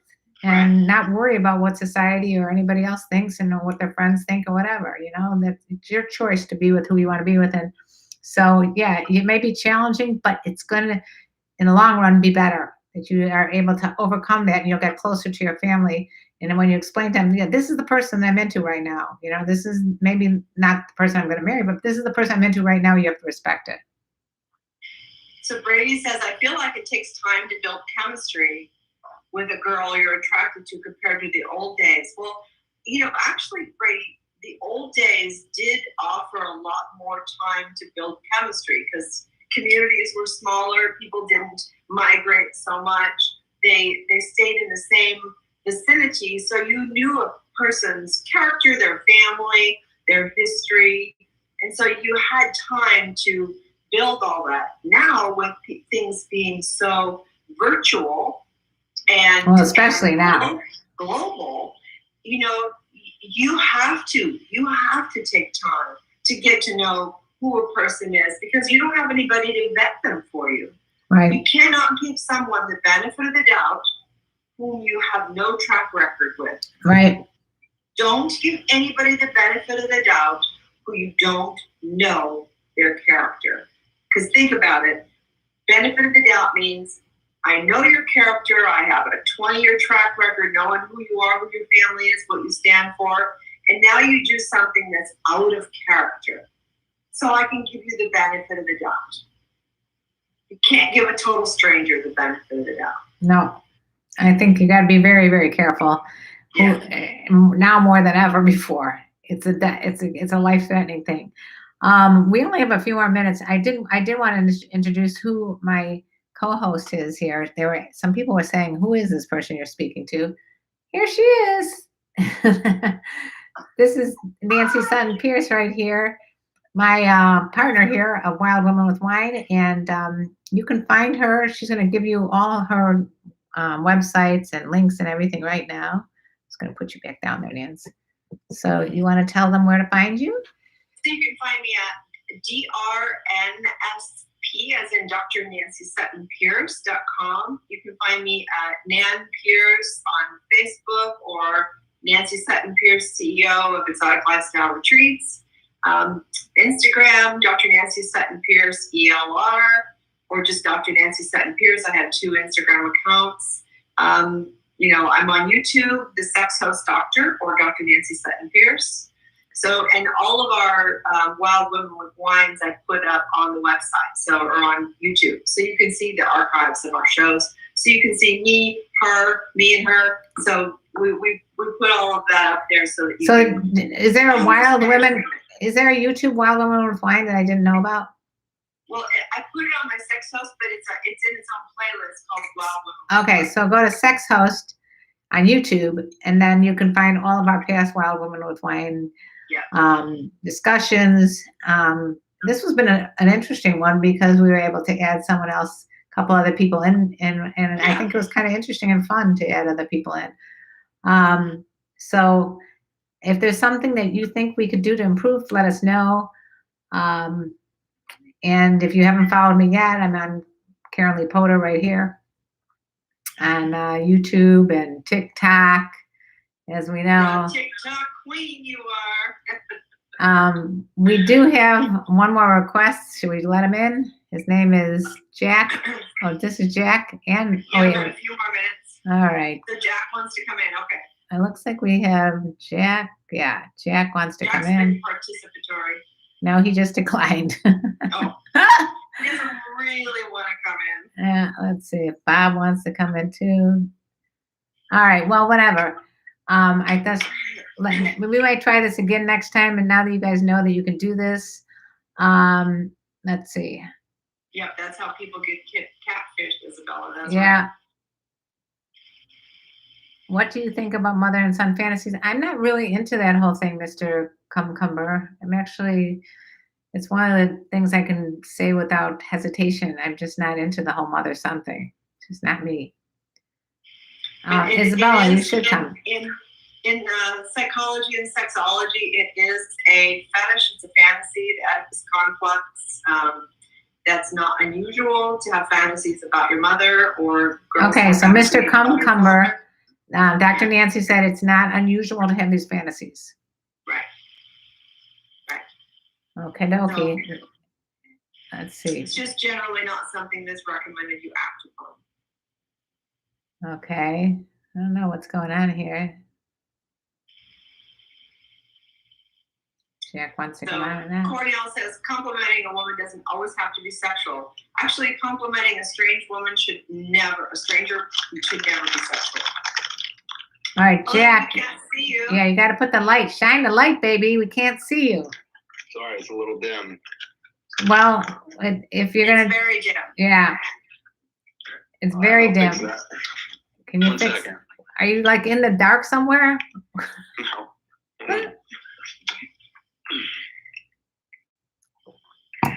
and not worry about what society or anybody else thinks and what their friends think or whatever, It's your choice to be with who you want to be with. And so, yeah, it may be challenging, but it's going to, in the long run, be better that you are able to overcome that and you'll get closer to your family. And then when you explain to them, yeah, this is the person I'm into right now. This is maybe not the person I'm going to marry, but this is the person I'm into right now. You have to respect it. So Brady says, I feel like it takes time to build chemistry with a girl you're attracted to compared to the old days. Well, actually, Brady, the old days did offer a lot more time to build chemistry because communities were smaller. People didn't migrate so much. They stayed in the same vicinity. So you knew a person's character, their family, their history. And so you had time to build all that. Now with things being so virtual and especially now global, you have to take time to get to know who a person is because you don't have anybody to vet them for you. Right. You cannot give someone the benefit of the doubt whom you have no track record with. Right. Don't give anybody the benefit of the doubt who you don't know their character. Because think about it. Benefit of the doubt means I know your character. I have a 20-year track record knowing who you are, who your family is, what you stand for. And now you do something that's out of character. So I can give you the benefit of the doubt. You can't give a total stranger the benefit of the doubt. No. I think you got to be very, very careful. Yeah. Now more than ever before. It's a life-threatening thing. We only have a few more minutes. I did want to introduce who my co-host is here. Some people were saying, "Who is this person you're speaking to?" Here she is. This is Nancy Sutton Pierce right here, my partner here, a Wild Woman with Wine, and you can find her. She's going to give you all her websites and links and everything right now. Just going to put you back down there, Nancy. So you want to tell them where to find you? So you can find me at DRNSP, as in Dr. Nancy Sutton Pierce.com. You can find me at Nan Pierce on Facebook or Nancy Sutton Pierce, CEO of Exotic Lifestyle Retreats. Instagram, Dr. Nancy Sutton Pierce, ELR, or just Dr. Nancy Sutton Pierce. I have 2 Instagram accounts. I'm on YouTube, The Sex Host Doctor, or Dr. Nancy Sutton Pierce. So, and all of our Wild Women with Wines I put up on the website, or on YouTube. So you can see the archives of our shows. So you can see me and her. So we put all of that up there so that you can. So is there a Wild Women, is there a YouTube Wild Women with Wine that I didn't know about? Well, I put it on my Sex Host, but it's in its own playlist called Wild Women. Okay, so go to Sex Host on YouTube, and then you can find all of our past Wild Women with Wine discussions. This has been an interesting one because we were able to add someone else, a couple other people in, and I think it was kind of interesting and fun to add other people in. So if there's something that you think we could do to improve, let us know. And if you haven't followed me yet, I'm on KarenLee Potter right here on YouTube and TikTok, as we know. TikTok queen you are. We do have one more request. Should we let him in? His name is Jack. Oh, this is Jack. And Yeah, we got a few more minutes. All right. So Jack wants to come in. Okay. It looks like we have Jack. Yeah, Jack wants to Jack's come in. been participatory. No, he just declined. Oh. He doesn't really want to come in. Yeah, let's see if Bob wants to come in too. All right, well, whatever. I guess we might try this again next time. And now that you guys know that you can do this, let's see. Yep, that's how people get catfished, Isabella. That's Yeah. Right. What do you think about mother and son fantasies? I'm not really into that whole thing, Mr. Cumber. I'm actually, it's one of the things I can say without hesitation. I'm just not into the whole mother-son thing. It's just not me. Isabella, you should come. In psychology and sexology, it is a fetish. It's a fantasy, the Oedipus complex. That's not unusual to have fantasies about your mother or girls. Okay, so Mr. fantasies about your Cumber, father. Dr. Nancy said it's not unusual to have these fantasies. Right. Okay, dokie. Let's see. It's just generally not something that's recommended you act upon. Okay. I don't know what's going on here. Jack wants to come out of that. Cordial says complimenting a woman doesn't always have to be sexual. Actually, complimenting a strange woman should never be sexual. All right, Jack. I can't see you. Yeah, you got to put the light. Shine the light, baby. We can't see you. Sorry, it's a little dim. Well, if you're It's gonna, very dim. yeah, it's very I'll dim. fix that. Can you One fix? second. Are you like in the dark somewhere? No.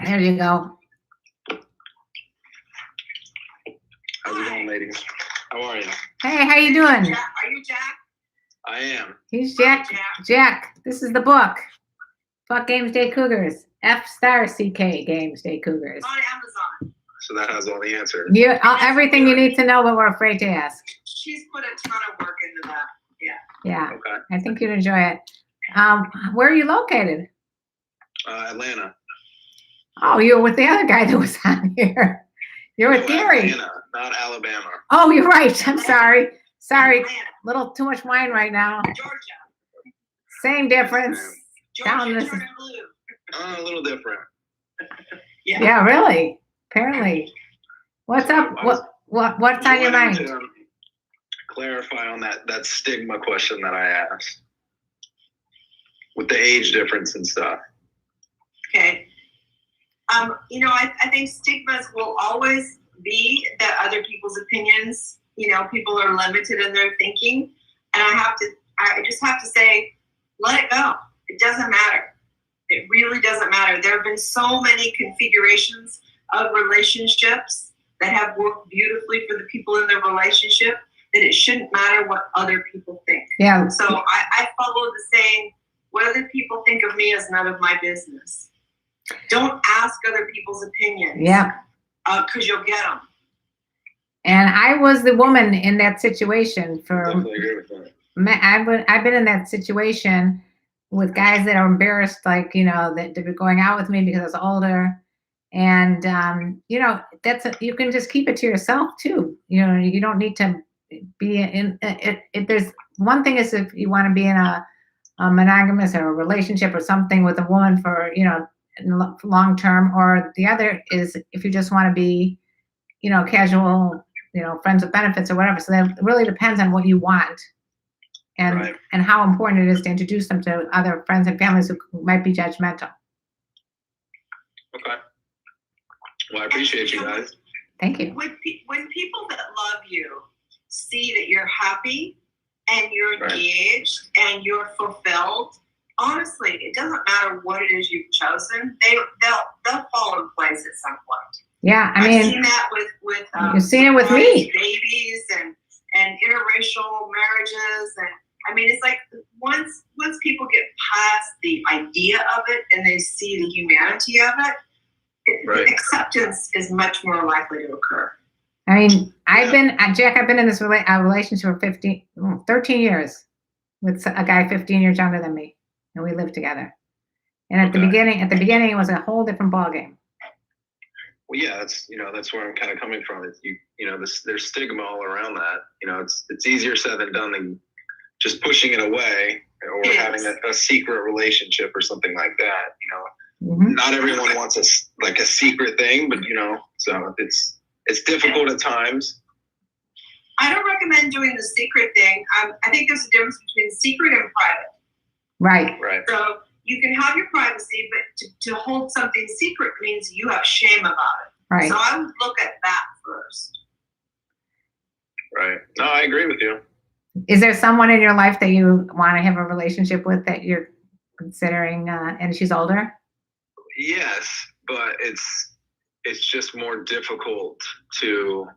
There you go. How's it going, ladies? How are you? Hey, how you doing? Jack, are you Jack? I am. He's Jack. Jack, this is the book. Fuck Games Day Cougars. F*CK Games Day Cougars. On Amazon. So that has all the answers. Everything you need to know, but we're afraid to ask. She's put a ton of work into that. Yeah, Okay. I think you'd enjoy it. Where are you located? Atlanta. Oh, you were with the other guy that was on here. You're with No, Gary. Atlanta, not Alabama. Oh, you're right. I'm sorry. Sorry. Atlanta, Little too much wine right now. Georgia. Same difference. Down Georgia this- turned blue. A little different. Yeah, really. Apparently. What's up? What's on your Wanted mind? to clarify on that stigma question that I asked with the age difference and stuff. Okay. I think stigmas will always be that other people's opinions, people are limited in their thinking. And I just have to say, let it go. It doesn't matter. It really doesn't matter. There have been so many configurations of relationships that have worked beautifully for the people in their relationship that it shouldn't matter what other people think. Yeah. So I follow the saying, what other people think of me is none of my business. Don't ask other people's opinions. Yeah. Because you'll get them. And I was the woman in that situation for. Definitely agree with that. I've been in that situation with guys that are embarrassed, that they were going out with me because I was older. And, you can just keep it to yourself too. You don't need to, be in it. There's one thing is if you want to be in a monogamous or a relationship or something with a woman for, long term, or the other is if you just want to be, casual, friends with benefits or whatever. So that really depends on what you want and Right. and how important it is to introduce them to other friends and families who might be judgmental. Okay. Well, I appreciate you guys. Thank you. When people that love you see that you're happy and you're Right. engaged and you're fulfilled, honestly, it doesn't matter what it is you've chosen. They'll fall in place at some point. Yeah, I I've mean, seen that with you've seen it with me. babies and interracial marriages, and I mean, it's like once people get past the idea of it and they see the humanity of it, Right. acceptance is much more likely to occur. I mean, I've been in this relationship for 13 years with a guy 15 years younger than me, and we lived together. And at the beginning, it was a whole different ballgame. Well, yeah, that's where I'm kind of coming from. It's there's stigma all around that. It's easier said than done than just pushing it away or Yes. having a secret relationship or something like that. Mhm. Not everyone wants a secret thing, but so it's difficult at times. I don't recommend doing the secret thing. I think there's a difference between secret and private. Right. Right. So you can have your privacy, but to hold something secret means you have shame about it. Right. So I would look at that first. Right. No, I agree with you. Is there someone in your life that you want to have a relationship with that you're considering, and she's older? Yes, but it's just more difficult to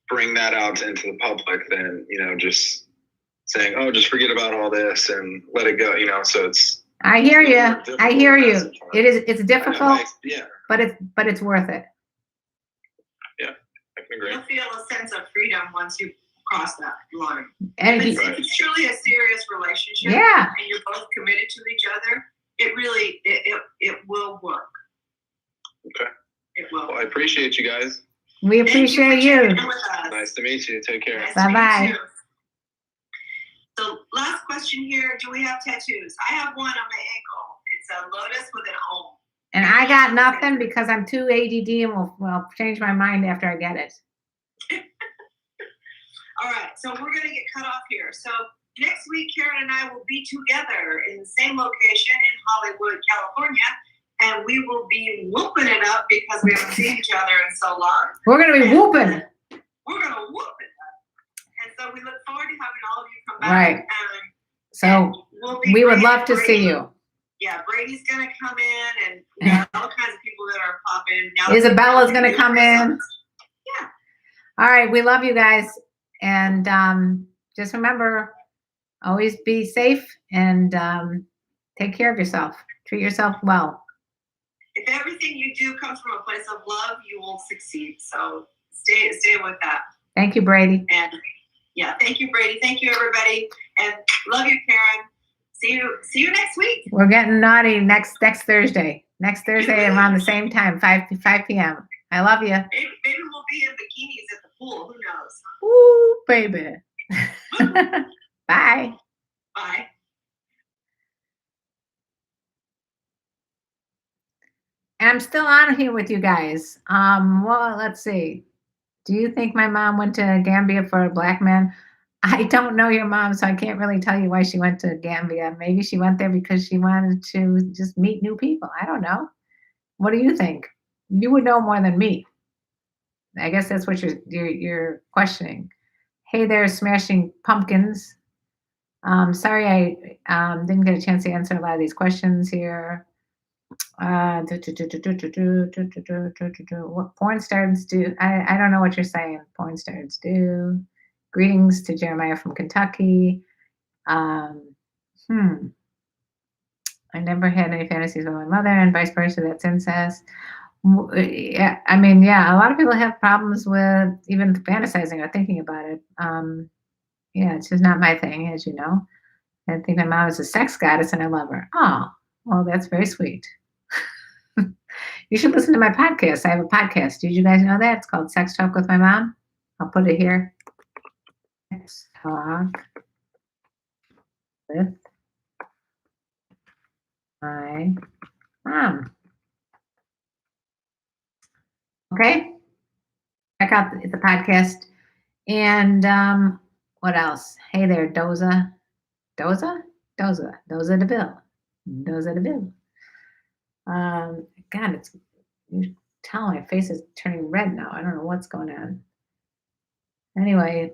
bring that out into the public than just saying, oh, just forget about all this and let it go. So it's. I hear It's you. more difficult I hear you. sometimes. It's difficult, Yeah, but it's worth it. I can agree. You'll feel a sense of freedom once you cross that line. And If Right. it's truly a serious relationship, Yeah. and you're both committed to each other, it really it will work. Okay. It will. Well, I appreciate you guys. we Thank appreciate for you. checking in with us. Nice to meet you. Take care. Nice to meet Bye-bye. you. So last question here, do we have tattoos? I have one on my ankle. It's a lotus with an O. And I got nothing because I'm too ADD and will change my mind after I get it. All right, so we're going to get cut off here. So next week, Karen and I will be together in the same location in Hollywood, California, and we will be whooping it up because we haven't seen each other in so long. We're going to be whooping. We're going to whoop it up. And so we look forward to having all of you come back. Right. So We'll be we would bringing love to Brady. see you. Yeah, Brady's going to come in, and we got all kinds of people that are popping. Now Isabella's going to come in. Yeah. All right. We love you guys. And just remember, always be safe and take care of yourself. Treat yourself well. If everything you do comes from a place of love, you will succeed. So stay with that. Thank you, Brady. And yeah, thank you, Brady. Thank you, everybody. And love you, Karen. See you next week. We're getting naughty next Thursday. Next Thursday around the same time, 5 p.m. I love you. Maybe we'll be in bikinis at the pool. Who knows? Woo, baby. Bye. Bye. And I'm still on here with you guys. Well, let's see. Do you think my mom went to Gambia for a black man? I don't know your mom, so I can't really tell you why she went to Gambia. Maybe she went there because she wanted to just meet new people. I don't know. What do you think? You would know more than me. I guess that's what you're questioning. Hey there, Smashing Pumpkins. Sorry I didn't get a chance to answer a lot of these questions here. What porn stars do? I don't know what you're saying. Porn stars do. Greetings to Jeremiah from Kentucky. I never had any fantasies with my mother, and vice versa. That's incest. Yeah, I mean, yeah, a lot of people have problems with even fantasizing or thinking about it. Yeah, it's just not my thing, as you know. I think my mom is a sex goddess, and I love her. Oh, well, that's very sweet. You should listen to my podcast. I have a podcast. Did you guys know that? It's called Sex Talk with My Mom. I'll put it here. talk with my mom. Okay. Check out the podcast. And what else? Hey there, Doza. Doza the Bill. Doza the Bill. God, it's, you tell my face is turning red now. I don't know what's going on. Anyway,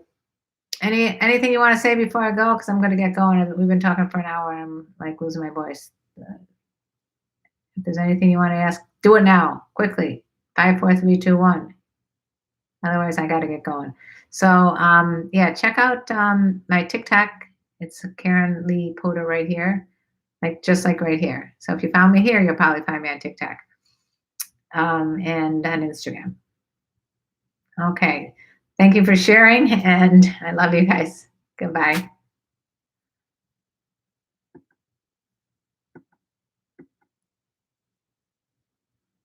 anything you want to say before I go? Because I'm going to get going. We've been talking for an hour and I'm like losing my voice. If there's anything you want to ask, do it now, quickly. 5, 4, 3, 2, 1. Otherwise, I got to get going. So, yeah, check out my TikTok. It's KarenLee Poda right here, just like right here. So if you found me here, you'll probably find me on TikTok and on Instagram. Okay. Thank you for sharing, and I love you guys. Goodbye.